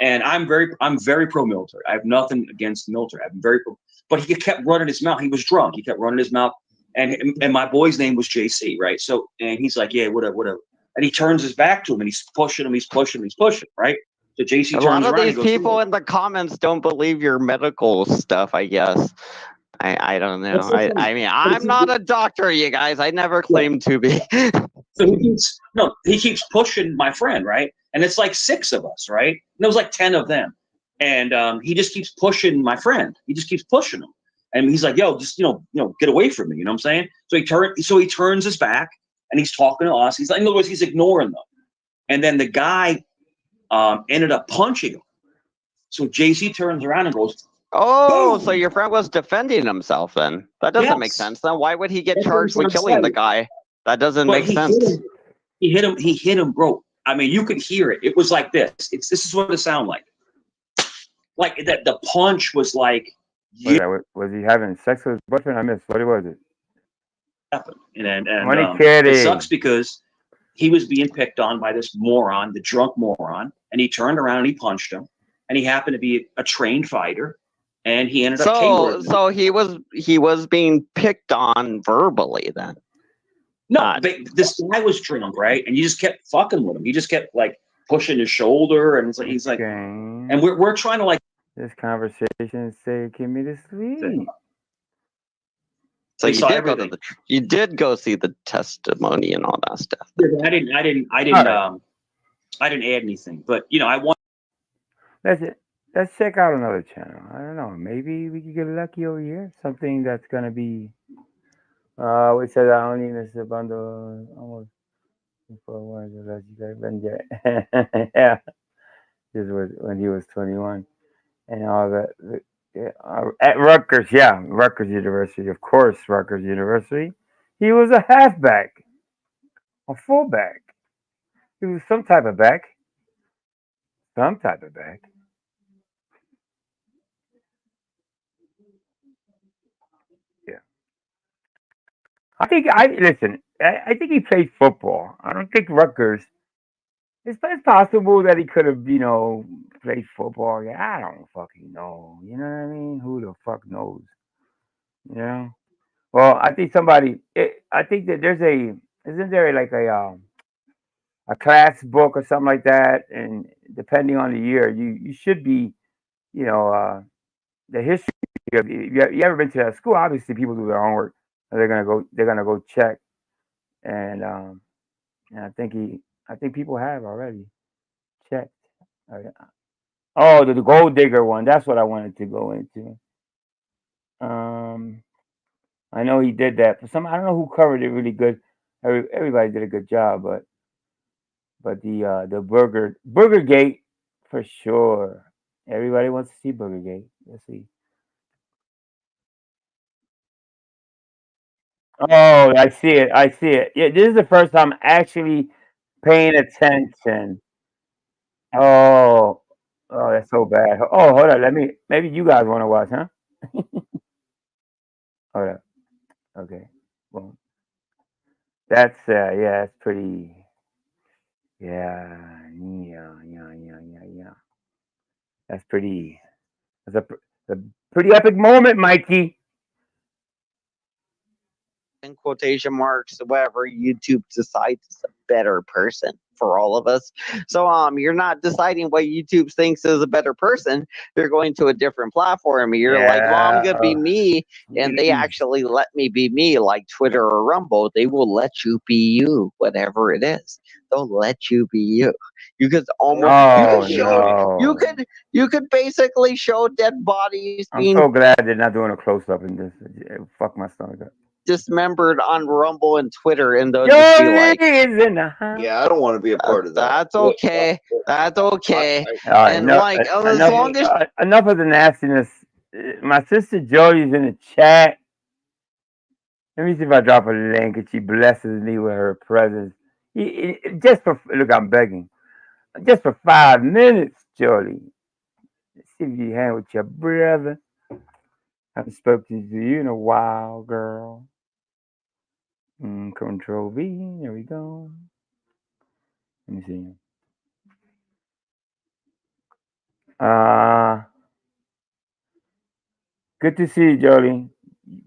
Speaker 6: And I'm very pro-military. I have nothing against the military. I'm very pro. But he kept running his mouth. He was drunk. He kept running his mouth. And my boy's name was JC, right? So, and he's like, yeah, whatever. And he turns his back to him and he's pushing him, right? So JC turns around.
Speaker 16: A lot of these
Speaker 6: and goes,
Speaker 16: people in the comments don't believe your medical stuff, I guess. I don't know. I mean, I'm not a doctor, you guys. I never claimed to be.
Speaker 6: So he keeps pushing my friend, right? And it's like 6 of us, right? And there was like 10 of them. And he just keeps pushing my friend. He just keeps pushing him. And he's like, yo, just, get away from me. You know what I'm saying? So he turns his back and he's talking to us. He's like, in other words, he's ignoring them. And then the guy ended up punching him. So JC turns around and goes,
Speaker 16: oh,
Speaker 6: boom!
Speaker 16: So your friend was defending himself then. That doesn't make sense. Then why would he get charged with killing the guy? That doesn't make sense.
Speaker 6: He hit him, bro. I mean, you could hear it. It was like this. This is what it sounded like. Like that the punch was like,
Speaker 4: was he having sex with his boyfriend? I missed. What was it?
Speaker 6: And
Speaker 4: kitty.
Speaker 6: it sucks because he was being picked on by this moron, the drunk moron, and he turned around and he punched him. And he happened to be a trained fighter, and he ended up.
Speaker 16: So he was being picked on verbally then.
Speaker 6: No, this guy was drunk, right? And you just kept fucking with him. He just kept like pushing his shoulder, and he's like, and we're trying to like.
Speaker 4: This conversation say, "Give me to sleep."
Speaker 16: So you did go see the testimony and all that stuff.
Speaker 6: Yeah, I didn't add anything, but I want.
Speaker 4: Let's check out another channel. I don't know. Maybe we could get lucky over here. Something that's gonna be. We said I only miss a bundle almost before one to let you guys yeah. This was when he was 21 and all that. At Rutgers, Rutgers University, of course, Rutgers University. He was a halfback, a fullback. He was some type of back. Yeah. I think he played football. I don't think Rutgers. It's possible that he could have, played football. Yeah, I don't fucking know. You know what I mean? Who the fuck knows? Well, I think I think that isn't there like a class book or something like that? And depending on the year, you should be, the history of, you ever been to that school? Obviously, people do their homework. And they're gonna go check. And I think people have already checked. Oh, the gold digger one. That's what I wanted to go into. I know he did that. I don't know who covered it really good. Everybody did a good job, but the Burger Gate for sure. Everybody wants to see Burger Gate. Let's see. Oh, I see it. Yeah, this is the first time actually paying attention. Oh, that's so bad. Oh, hold on. Maybe you guys want to watch, huh? Hold up. Okay. Boom. That's that's pretty. Yeah. That's pretty. That's a pretty epic moment, Mikey.
Speaker 16: In quotation marks, whatever YouTube decides is a better person for all of us. So you're not deciding what YouTube thinks is a better person. You're going to a different platform. You're like, well, I'm gonna be me, and they actually let me be me, like Twitter or Rumble. They will let you be you, whatever it is. They'll let you be you. You could you could basically show dead bodies being
Speaker 4: I'm so glad they're not doing a close up in this. Fuck my stomach up.
Speaker 16: Dismembered on Rumble and Twitter, and they'll just be like,
Speaker 18: yeah, I don't want to be a part of that.
Speaker 16: That's okay. That's okay.
Speaker 4: And enough of the nastiness. My sister Jody's in the chat. Let me see if I drop a link and she blesses me with her presence. Look, I'm begging. Just for 5 minutes, Jody. Let's see if you hang with your brother. Haven't spoken to you in a while, girl. Control V. There we go. Let me see. Good to see you, Jody.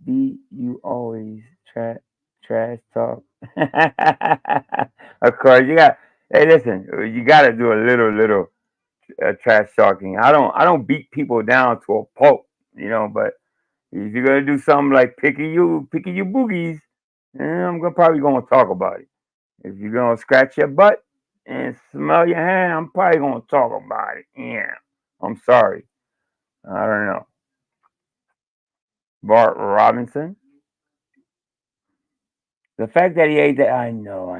Speaker 4: You always trash talk. Of course, you got. Hey, listen, you got to do a little trash talking. I don't beat people down to a pulp, But if you're gonna do something like picking you boogies, I'm probably gonna talk about it. If you're gonna scratch your butt and smell your hand, I'm probably gonna talk about it. Yeah, I'm sorry. I don't know. Bart Robinson. The fact that he ate that, I know.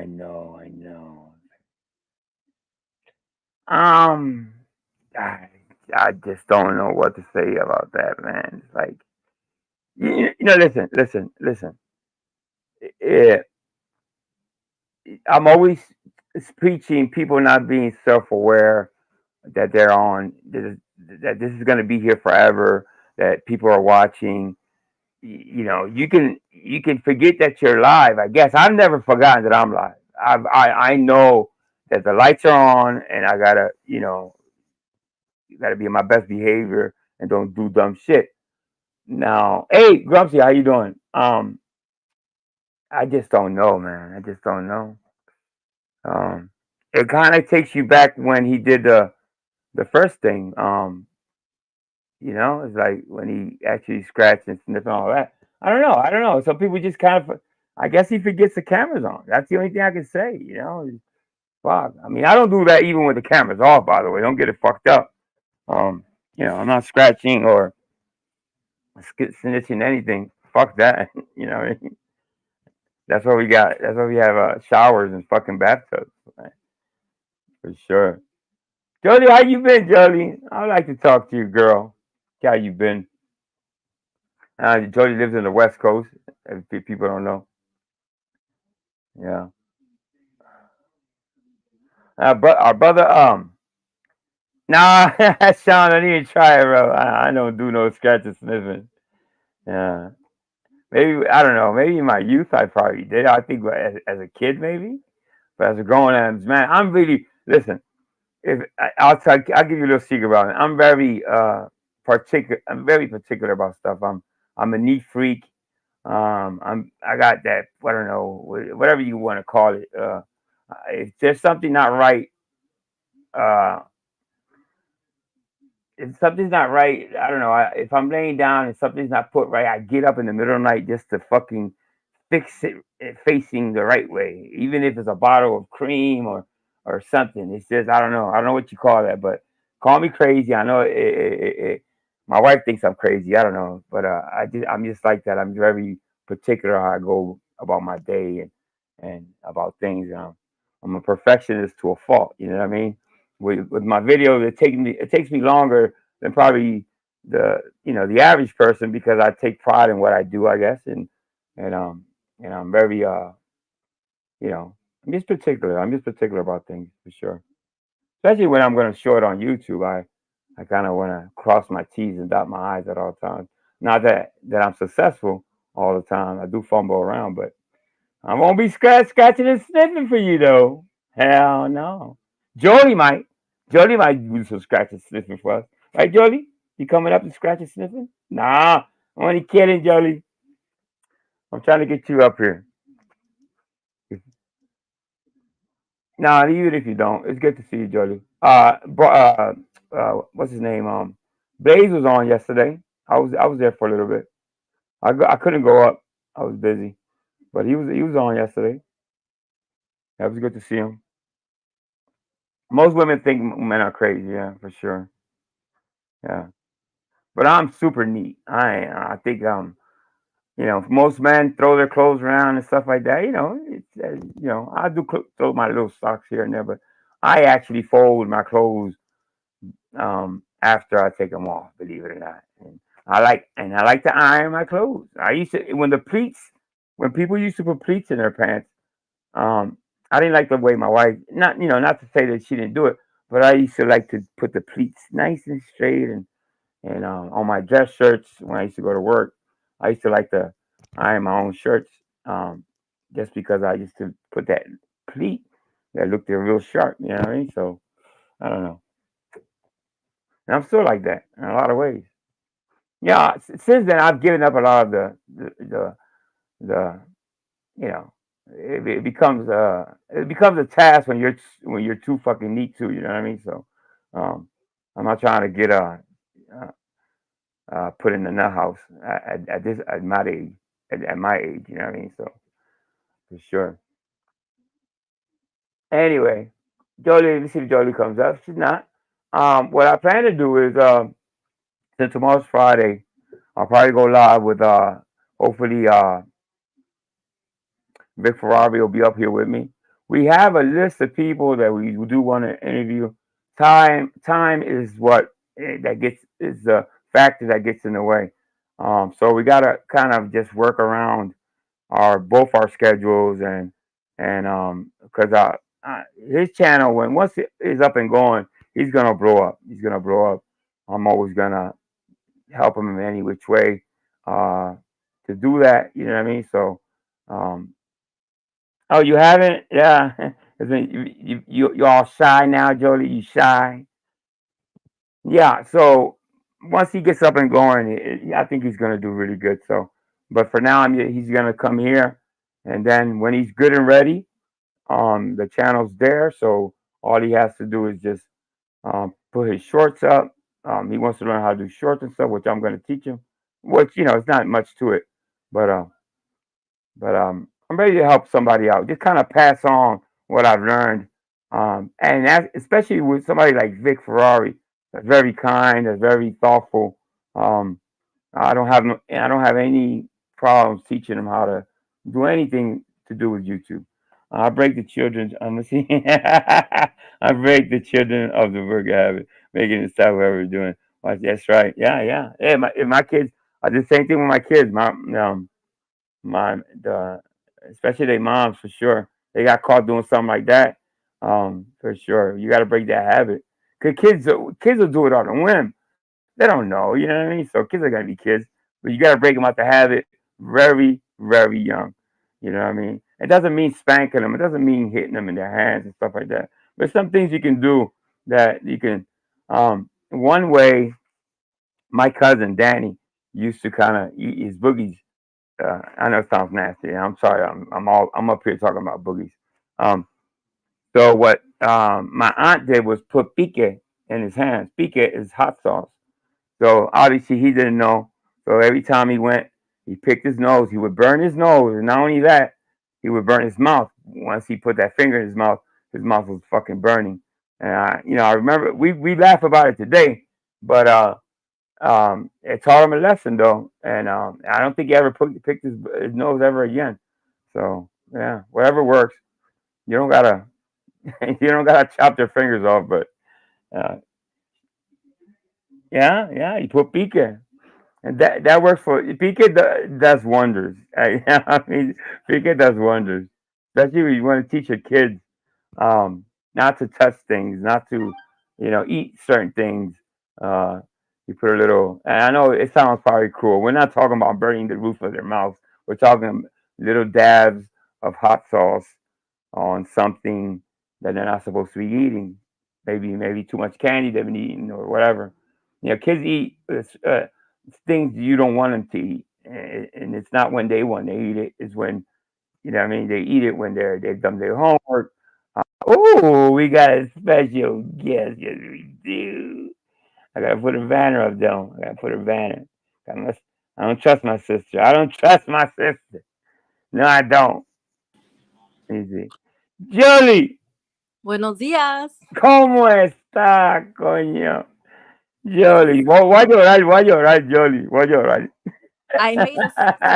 Speaker 4: Um, I just don't know what to say about that, man. It's like, listen. Yeah, I'm always preaching people not being self-aware that they're on that this is going to be here forever. That people are watching. You can forget that you're live. I guess I've never forgotten that I'm live. I know that the lights are on, and I gotta be in my best behavior and don't do dumb shit. Now, hey, Grumpy, how you doing? I just don't know, man. I just don't know. It kind of takes you back when he did the first thing. It's like when he actually scratched and sniffed and all that. I don't know. Some people just kind of. I guess he forgets the cameras on. That's the only thing I can say. Fuck. I mean, I don't do that even with the cameras off. By the way, don't get it fucked up. I'm not scratching or snitching anything. Fuck that. What I mean? That's what we got. That's why we have showers and fucking bathtubs. Right? For sure. Jody, how you been, Jody? I'd like to talk to you, girl. How you been? Jody lives in the West Coast. If people don't know. Yeah. But our brother, nah, Sean, I need to try it, bro. I don't do no scratch and sniffing. Yeah. Maybe, I don't know. Maybe in my youth, I probably did. I think as a kid, maybe. But as a grown ass man, I'm really, listen, I'll give you a little secret about it. I'm very particular. I'm very particular about stuff. I'm a neat freak. I got that. I don't know, whatever you want to call it. If there's something not right, uh, if something's not right, I don't know. If I'm laying down and something's not put right, I get up in the middle of the night just to fucking fix it facing the right way, even if it's a bottle of cream or something. It's just I don't know. I don't know what you call that, but call me crazy. I know my wife thinks I'm crazy. I don't know, but I'm just like that. I'm very particular how I go about my day and about things. I'm a perfectionist to a fault. You know what I mean? With my videos, it takes me longer than probably the average person because I take pride in what I do, I guess, and I'm very I'm just particular. I'm just particular about things for sure. Especially when I'm going to show it on YouTube, I kind of want to cross my T's and dot my I's at all times. Not that I'm successful all the time. I do fumble around, but I won't be scratching and sniffing for you though. Hell no. Jody might. Jody might do some scratching and sniffing for us. Right, Jody? You coming up and scratching and sniffing? Nah, I'm only kidding, Jody. I'm trying to get you up here. Nah, even if you don't, it's good to see you, Jody. What's his name? Blaze was on yesterday. I was there for a little bit. I couldn't go up. I was busy, but he was on yesterday. That was good to see him. Most women think men are crazy, yeah, for sure. Yeah, but I'm super neat. I think most men throw their clothes around and stuff like that. I do throw my little socks here and there, but I actually fold my clothes after I take them off. Believe it or not, and I like to iron my clothes. I used to when people used to put pleats in their pants. Um, I didn't like the way my wife not to say that she didn't do it, but I used to like to put the pleats nice and straight and And on my dress shirts, when I used to go to work, I used to like to iron my own shirts, just because I used to put that pleat that looked real sharp. You know what I mean? So I don't know. And I'm still like that in a lot of ways. Yeah. Since then, I've given up a lot of the you know, it becomes a task when you're too fucking neat too. You know what I mean? So um, I'm not trying to get uh, put in the nut house at my age. At my age, you know what I mean? So for sure. Anyway, Jolie, let's see if Jolie comes up. She's not. What I plan to do is, since tomorrow's Friday, I'll probably go live with hopefully Vic Ferrari will be up here with me. We have a list of people that we do want to interview. Time is what that gets is the factor that gets in the way. So we gotta kind of just work around both our schedules and because his channel once it is up and going, he's gonna blow up. He's gonna blow up. I'm always gonna help him in any which way to do that. You know what I mean? So. Um, Oh, you haven't? Yeah. You're all shy now, Jolie. You shy? Yeah. So once he gets up and going, I think he's gonna do really good. So, but for now, he's gonna come here, and then when he's good and ready, the channel's there. So all he has to do is just put his shorts up. He wants to learn how to do shorts and stuff, which I'm gonna teach him. Which it's not much to it, but I'm ready to help somebody out. Just kind of pass on what I've learned, and that especially with somebody like Vic Ferrari, that's very kind, that's very thoughtful. Um, I don't have any problems teaching him how to do anything to do with YouTube. I break the children's. Let's see. I break the children of the work habit, making it stop whatever we're doing. Like, that's right. Yeah, yeah. Yeah. My kids. I do the same thing with my kids. My especially their moms for sure. They got caught doing something like that. For sure. You got to break that habit. Cause kids will do it on a whim. They don't know. You know what I mean? So kids are gonna be kids, but you got to break them out the habit very, very young. You know what I mean? It doesn't mean spanking them. It doesn't mean hitting them in their hands and stuff like that. But some things you can do that you can. One way, my cousin Danny used to kind of eat his boogies. I know it sounds nasty. I'm sorry. I'm up here talking about boogies. Um, so what my aunt did was put pique in his hands. Pique is hot sauce. So obviously he didn't know. So every time he went, he picked his nose. He would burn his nose, and not only that, he would burn his mouth. Once he put that finger in his mouth was fucking burning. And I remember we laugh about it today, but it taught him a lesson though, and I don't think he ever picked his nose ever again. So yeah, whatever works. You don't gotta you don't gotta chop their fingers off, but uh, yeah, yeah, you put pique, and that works for pique. Does wonders. I mean, pique does wonders, especially when you want to teach your kids not to touch things, not to eat certain things. Uh, you put a little, and I know it sounds probably cruel. We're not talking about burning the roof of their mouth. We're talking little dabs of hot sauce on something that they're not supposed to be eating. Maybe too much candy they've been eating or whatever. Kids eat things you don't want them to eat, and it's not when they want to eat it. It's when what I mean, they eat it when they've done their homework. Oh, we got a special guest. Yes, we do. I gotta put a banner up though. I gotta put a banner. I don't trust my sister. I don't trust my sister. No, I don't. Easy. Jolie,
Speaker 19: Buenos días.
Speaker 4: ¿cómo está, coño? Jolie, why llorar, Jolie? Why llorar?
Speaker 19: I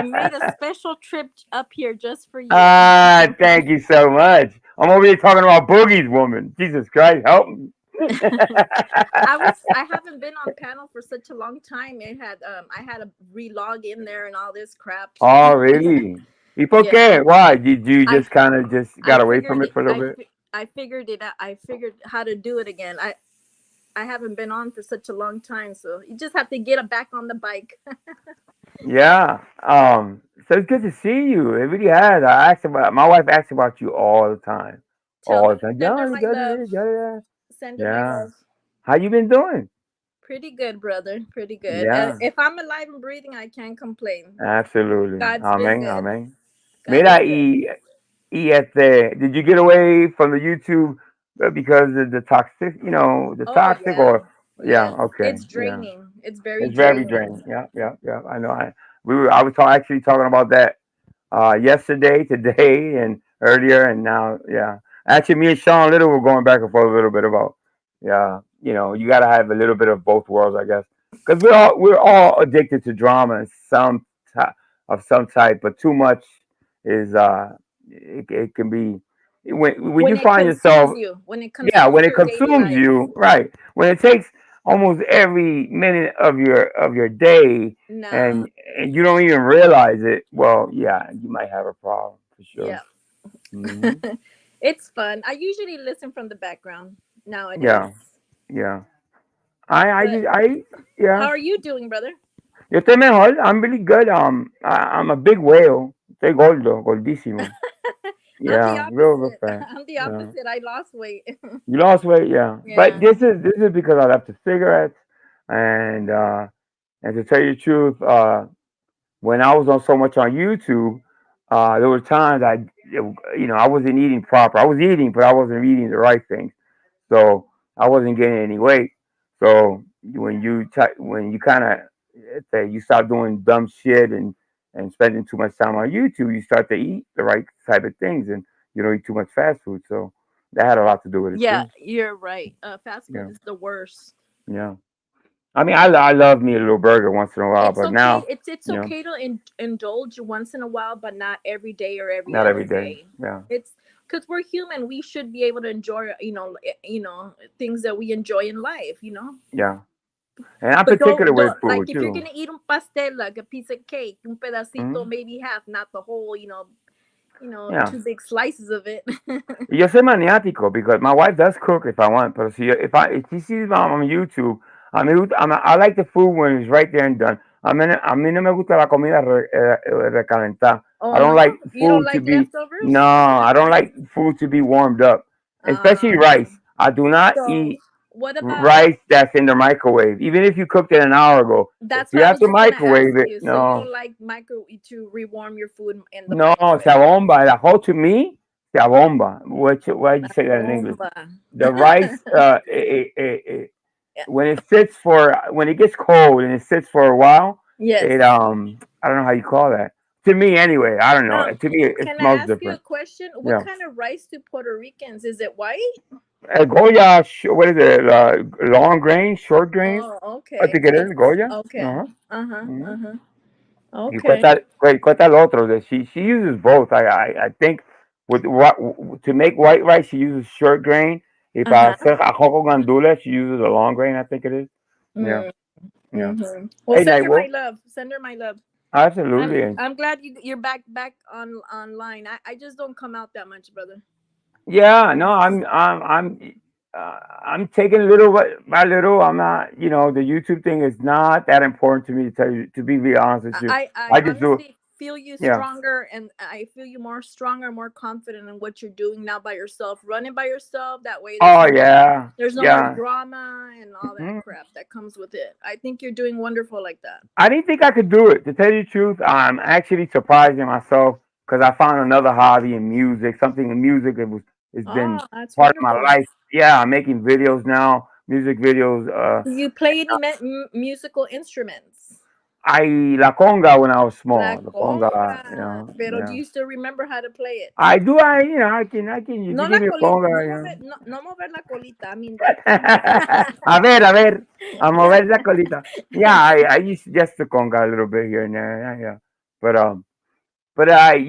Speaker 19: made a special trip up here just for you.
Speaker 4: Thank you so much. I'm over here talking about boogies, woman. Jesus Christ, help me.
Speaker 19: I haven't been on panel for such a long time. I had to re-log in there and all this crap.
Speaker 4: Oh, really? ¿Y por qué? Why? Did you just kind of got away from it for a little bit?
Speaker 19: I figured it out. I figured how to do it again. I haven't been on for such a long time, so you just have to get back on the bike.
Speaker 4: Yeah. So it's good to see you. It really has. I asked about my wife asks about you all the time.
Speaker 19: Tell
Speaker 4: All
Speaker 19: her,
Speaker 4: the time.
Speaker 19: send her
Speaker 4: Yeah, you
Speaker 19: my
Speaker 4: got
Speaker 19: love.
Speaker 4: it. Yeah.
Speaker 19: Send her my
Speaker 4: Yeah.
Speaker 19: love.
Speaker 4: How you been doing?
Speaker 19: Pretty good, brother. Pretty good.
Speaker 4: Yeah.
Speaker 19: If I'm alive and breathing, I can't complain.
Speaker 4: Absolutely.
Speaker 19: God's been
Speaker 4: Amen.
Speaker 19: good.
Speaker 4: Amen.
Speaker 19: God is
Speaker 4: Mira,
Speaker 19: good.
Speaker 4: did you get away from the YouTube because of the toxic, the
Speaker 19: Oh
Speaker 4: toxic
Speaker 19: yeah.
Speaker 4: or, yeah,
Speaker 19: Yes.
Speaker 4: okay,
Speaker 19: It's
Speaker 4: yeah.
Speaker 19: draining. It's very
Speaker 4: It's very
Speaker 19: draining.
Speaker 4: draining. Yeah, yeah, yeah. I know. I was actually talking about that yesterday, today, and earlier, and now, yeah. Actually, me and Sean Little were going back and forth a little bit about, yeah, you got to have a little bit of both worlds, I guess, because we're all addicted to drama in of some type, but too much is it can be when
Speaker 19: When
Speaker 4: you
Speaker 19: it
Speaker 4: find yourself,
Speaker 19: consumes you, when it
Speaker 4: yeah,
Speaker 19: consumes
Speaker 4: when it
Speaker 19: your daily
Speaker 4: consumes
Speaker 19: life.
Speaker 4: you, right, when it takes almost every minute of your day
Speaker 19: Nah.
Speaker 4: and you don't even realize it, well, yeah, you might have a problem for sure.
Speaker 19: Yeah.
Speaker 4: Hmm.
Speaker 19: It's fun. I usually listen from the background nowadays.
Speaker 4: Yeah, yeah. I
Speaker 19: But
Speaker 4: just I
Speaker 19: how
Speaker 4: yeah.
Speaker 19: are you doing, brother?
Speaker 4: Yo estoy mejor. I'm really good. I'm a big whale. Estoy gordo, gordísimo.
Speaker 19: I'm the
Speaker 4: Yeah, real
Speaker 19: opposite.
Speaker 4: fat.
Speaker 19: I'm the
Speaker 4: Yeah.
Speaker 19: opposite. I lost weight.
Speaker 4: You lost weight, yeah. But
Speaker 19: Yeah.
Speaker 4: this is because I left the cigarettes and to tell you the truth, when I was on so much on YouTube, there were times I wasn't eating proper. I was eating, but I wasn't eating the right things. So I wasn't getting any weight. So when you kind of say you start doing dumb shit and spending too much time on YouTube, you start to eat the right type of things and you don't eat too much fast food. So that had a lot to do with it
Speaker 19: Yeah,
Speaker 4: too.
Speaker 19: you're right. Fast food
Speaker 4: Yeah,
Speaker 19: is the worst.
Speaker 4: yeah. I mean, I love me a little burger once in a while,
Speaker 19: It's
Speaker 4: but
Speaker 19: okay.
Speaker 4: now,
Speaker 19: It's okay to indulge once in a while, but not every day or every
Speaker 4: not
Speaker 19: other
Speaker 4: every day.
Speaker 19: day.
Speaker 4: Yeah,
Speaker 19: It's because we're human. We should be able to enjoy, things that we enjoy in life.
Speaker 4: yeah. And I'm
Speaker 19: But
Speaker 4: particular
Speaker 19: don't
Speaker 4: with
Speaker 19: like
Speaker 4: food
Speaker 19: if you're
Speaker 4: too.
Speaker 19: gonna eat un pastel, like a piece of cake, un pedacito,
Speaker 4: Hmm.
Speaker 19: maybe half, not the whole.
Speaker 4: Yeah.
Speaker 19: Two big slices of it.
Speaker 4: Yo soy maniático because my wife does cook if I want, but if she sees me on YouTube, I like the food when it's right there and done. A mí no me gusta la comida recalentada.
Speaker 19: Oh
Speaker 4: I don't
Speaker 19: no,
Speaker 4: like
Speaker 19: you don't
Speaker 4: food to
Speaker 19: like
Speaker 4: be
Speaker 19: leftovers?
Speaker 4: no, I don't like food to be warmed up, especially
Speaker 19: Uh,
Speaker 4: rice. I do not
Speaker 19: so
Speaker 4: eat
Speaker 19: what about
Speaker 4: rice that's in the microwave, even if you cooked it an hour ago. If
Speaker 19: that's
Speaker 4: you
Speaker 19: what I
Speaker 4: have
Speaker 19: was
Speaker 4: to
Speaker 19: just gonna ask
Speaker 4: microwave it,
Speaker 19: you. So you
Speaker 4: no.
Speaker 19: don't like micro to rewarm your food in the
Speaker 4: No, se
Speaker 19: microwave?
Speaker 4: abomba. The whole to me, se abomba. Why'd you say that in English?
Speaker 19: Bomba.
Speaker 4: The rice,
Speaker 19: Yeah.
Speaker 4: when it gets cold and it sits for a while,
Speaker 19: Yes.
Speaker 4: I don't know how you call that. To me, anyway, I don't know.
Speaker 19: Um,
Speaker 4: To me, it
Speaker 19: can I
Speaker 4: smells
Speaker 19: ask you a
Speaker 4: different.
Speaker 19: question? What
Speaker 4: Yeah.
Speaker 19: kind of rice do Puerto Ricans? Is it white?
Speaker 4: Goya, what is it? Long grain, short grain?
Speaker 19: Oh,
Speaker 4: I
Speaker 19: okay.
Speaker 4: think it is Goya.
Speaker 19: Okay.
Speaker 4: Uh-huh.
Speaker 19: Uh-huh.
Speaker 4: Mhm.
Speaker 19: Uh-huh.
Speaker 4: Y
Speaker 19: Okay.
Speaker 4: cuesta el otro. That she uses both. I think with what to make white rice she uses short grain. Y para
Speaker 19: Uh-huh.
Speaker 4: hacer ajo con gandules she uses a long grain. I think it is. Yeah, yeah.
Speaker 19: Mm-hmm. Well,
Speaker 4: Hey,
Speaker 19: send her my
Speaker 4: Nightwolf.
Speaker 19: love. Send her my love. I'm
Speaker 4: Absolutely.
Speaker 19: I'm glad you're back online. I just don't come out that much, brother.
Speaker 4: Yeah. No, I'm taking little by little. I'm not. The YouTube thing is not that important to me to tell you to be really honest with you.
Speaker 19: I
Speaker 4: I just do it.
Speaker 19: honestly feel you
Speaker 4: Yeah.
Speaker 19: stronger, and I feel you more stronger, more confident in what you're doing now by yourself, running by yourself. That way,
Speaker 4: Oh yeah.
Speaker 19: there's no more
Speaker 4: Yeah.
Speaker 19: drama and all that
Speaker 4: Mhm.
Speaker 19: crap that comes with it. I think you're doing wonderful like that.
Speaker 4: I didn't think I could do it. To tell you the truth, I'm actually surprising myself because I found another hobby in music, something in music that it's been
Speaker 19: Oh, that's
Speaker 4: part of my
Speaker 19: wonderful.
Speaker 4: life. Yeah, I'm making videos now, music videos.
Speaker 19: Do you play any musical instruments?
Speaker 4: La conga when I was
Speaker 19: La
Speaker 4: small. The conga,
Speaker 19: conga. Pero do
Speaker 4: yeah.
Speaker 19: you still remember how to play it?
Speaker 4: I do. I can. If
Speaker 19: No
Speaker 4: you
Speaker 19: la
Speaker 4: give me a
Speaker 19: colita,
Speaker 4: conga, yeah.
Speaker 19: no mover la colita. I mean that.
Speaker 4: A ver, a mover la colita. Yeah, I used just the conga a little bit here and there. Yeah, yeah. But But I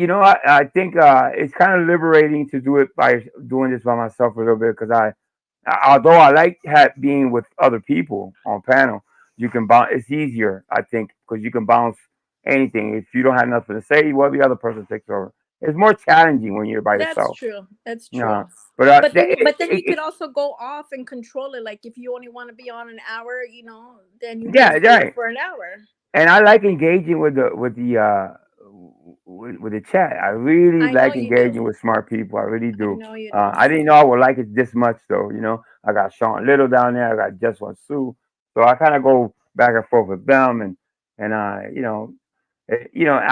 Speaker 4: think it's kind of liberating to do it by doing this by myself a little bit because although I like being with other people on panel, you can bounce. It's easier, I think, because you can bounce anything. If you don't have nothing to say, well, the other person takes over. it's more challenging when you're by
Speaker 19: That's
Speaker 4: yourself.
Speaker 19: true. That's
Speaker 4: Yeah,
Speaker 19: true.
Speaker 4: but
Speaker 19: But then you could also go off and control it. Like if you only want to be on an hour, then you
Speaker 4: yeah,
Speaker 19: just do it
Speaker 4: right.
Speaker 19: for an hour.
Speaker 4: And I like engaging with the chat. I really
Speaker 19: I know
Speaker 4: like
Speaker 19: you
Speaker 4: engaging
Speaker 19: do.
Speaker 4: with smart people. I really
Speaker 19: I
Speaker 4: do.
Speaker 19: know you do.
Speaker 4: I didn't know I would like it this much though. I got Sean Little down there. I got Just One Sue. So I kind of go back and forth with them, and I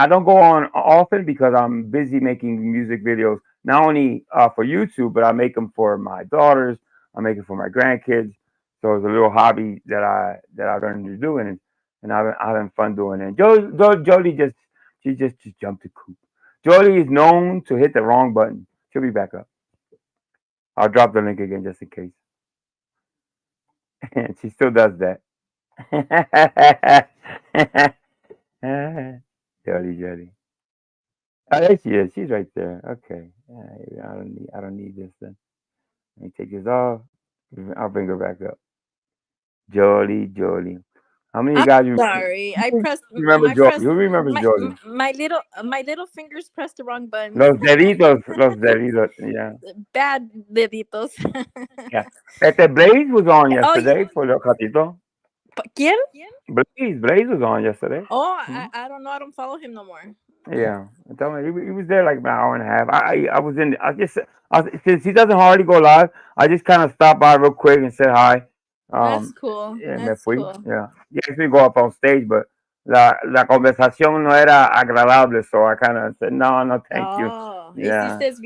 Speaker 4: don't go on often because I'm busy making music videos, not only for YouTube, but I make them for my daughters. I make it for my grandkids. So it's a little hobby that I learned to do, and I've having fun doing it. Jolie just jumped the coop. Jolie is known to hit the wrong button. She'll be back up. I'll drop the link again just in case. And she still does that. Jolie. Oh, there she is. She's right there. Okay. I don't need this then. Let me take this off. I'll bring her back up. Jolie. How many
Speaker 19: I'm
Speaker 4: guys you
Speaker 19: sorry. I pressed
Speaker 4: remember
Speaker 19: my
Speaker 4: Jolie?
Speaker 19: press
Speaker 4: Who remembers Jolie?
Speaker 19: my little fingers pressed the wrong button.
Speaker 4: Los deditos. Yeah.
Speaker 19: Bad deditos.
Speaker 4: Yeah. Blaze was on
Speaker 19: Oh,
Speaker 4: yesterday for the Catito.
Speaker 19: ¿quién?
Speaker 4: Blaze was on yesterday.
Speaker 19: Oh, I don't know. I don't follow him no more.
Speaker 4: Yeah, tell me he was there like an hour and a half. I was in. Since he doesn't hardly go live, I just kind of stopped by real quick and said hi.
Speaker 19: That's cool.
Speaker 4: Yeah, me
Speaker 19: That's
Speaker 4: fui.
Speaker 19: cool.
Speaker 4: Yeah, he asked me to go up on stage, but la conversación no era agradable, so I kind of said no, thank you.
Speaker 19: Oh,
Speaker 4: Yeah,
Speaker 19: hiciste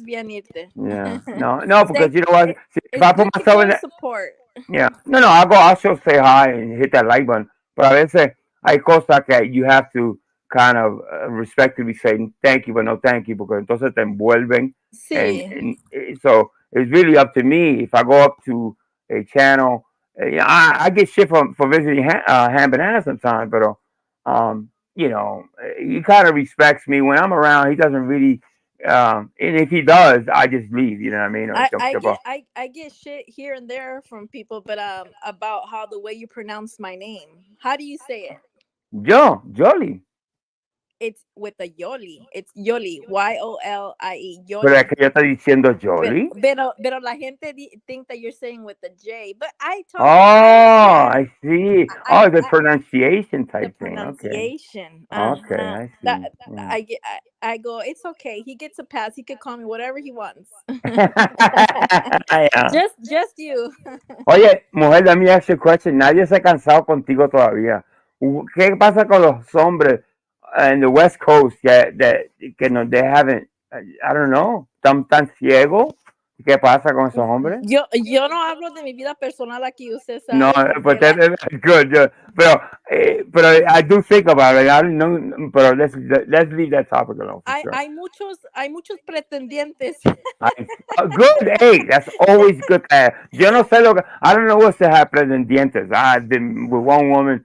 Speaker 19: bien irte.
Speaker 4: yeah, no, because you know what? See, if
Speaker 19: It's
Speaker 4: I put
Speaker 19: good to
Speaker 4: myself
Speaker 19: go
Speaker 4: in
Speaker 19: and
Speaker 4: that,
Speaker 19: support.
Speaker 4: yeah, no, I'll still say hi and hit that like button, but a veces hay cosas que you have to kind of respectively say thank you, but no thank you, because entonces te envuelven, and,
Speaker 19: Sí.
Speaker 4: so it's really up to me if I go up to a channel. I get shit for visiting Ham Banana sometimes, but he kind of respects me when I'm around. He doesn't really. And if he does, I just leave. You know what I mean? Or
Speaker 19: I
Speaker 4: jump
Speaker 19: get
Speaker 4: off.
Speaker 19: I get shit here and there from people, but about how the way you pronounce my name. How do you say it?
Speaker 4: Jolie.
Speaker 19: It's with a Yoli. It's Yoli. Yolie.
Speaker 4: Pero es
Speaker 19: Yoli.
Speaker 4: que yo estoy diciendo Jolie.
Speaker 19: Pero la gente think that you're saying with the J. But I
Speaker 4: Oh,
Speaker 19: told you I don't care.
Speaker 4: I see.
Speaker 19: I,
Speaker 4: The
Speaker 19: I
Speaker 4: pronunciation
Speaker 19: the
Speaker 4: type thing. Okay.
Speaker 19: pronunciation.
Speaker 4: Okay,
Speaker 19: Uh-huh.
Speaker 4: I
Speaker 19: That
Speaker 4: see. Yeah.
Speaker 19: I get. I go. It's okay. He gets a pass. He could call me whatever he wants.
Speaker 4: Yeah.
Speaker 19: Just you.
Speaker 4: Oye, mujer, let me ask you a question. Nadie se ha cansado contigo todavía. ¿Qué pasa con los hombres en the West Coast que no, they haven't, I don't know, tan ciegos? ¿Qué pasa con esos hombres?
Speaker 19: Yo no hablo de mi vida personal aquí, usted
Speaker 4: No,
Speaker 19: sabe,
Speaker 4: but
Speaker 19: porque
Speaker 4: that's good. Yeah. Pero I do think about it. I don't know, pero let's leave that topic alone for sure.
Speaker 19: hay muchos pretendientes.
Speaker 4: Good. Hey, that's always good to have. Yo no sé I don't know what's to have pretendientes. I've been with one woman,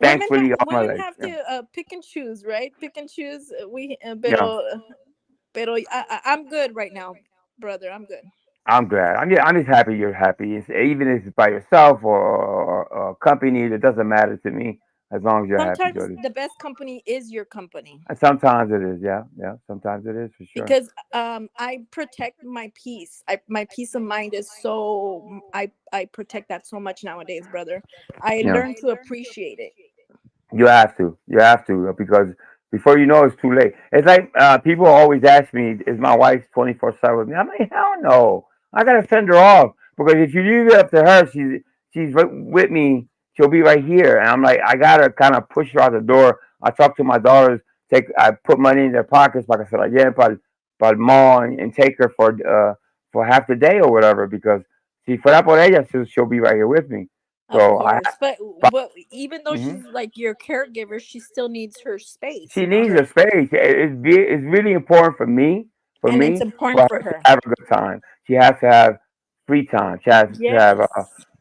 Speaker 4: thankfully, all my
Speaker 19: Women
Speaker 4: life.
Speaker 19: have to pick and choose, right? Pick and choose.
Speaker 4: Yeah.
Speaker 19: Pero I'm good right now, brother. I'm good.
Speaker 4: I'm glad. I'm just happy you're happy. Even if it's by yourself or company, it doesn't matter to me as long as you're happy,
Speaker 19: Sometimes
Speaker 4: Jody.
Speaker 19: the best company is your company.
Speaker 4: And sometimes it is, yeah. Sometimes it is for sure.
Speaker 19: Because I protect my peace. My peace of mind is so I protect that so much nowadays, brother. I
Speaker 4: Yeah.
Speaker 19: learn to appreciate it.
Speaker 4: You have to, because before you know, it's too late. It's like people always ask me, "Is my wife 24/7 with me?" I'm like, "Hell no! I gotta send her off because if you leave it up to her, she's with me. She'll be right here." And I'm like, I gotta kind of push her out the door. I talk to my daughters. I put money in their pockets, like I said, like yeah, para el mall and take her for half the day or whatever because si fuera por ella, she'll be right here with me.
Speaker 19: Of
Speaker 4: So
Speaker 19: course, but even though
Speaker 4: Mhm.
Speaker 19: she's like your caregiver, she still needs her space.
Speaker 4: She needs her space. It's really important for me.
Speaker 19: And it's important for
Speaker 4: To
Speaker 19: her.
Speaker 4: have a good time. She has to have free time. She has to have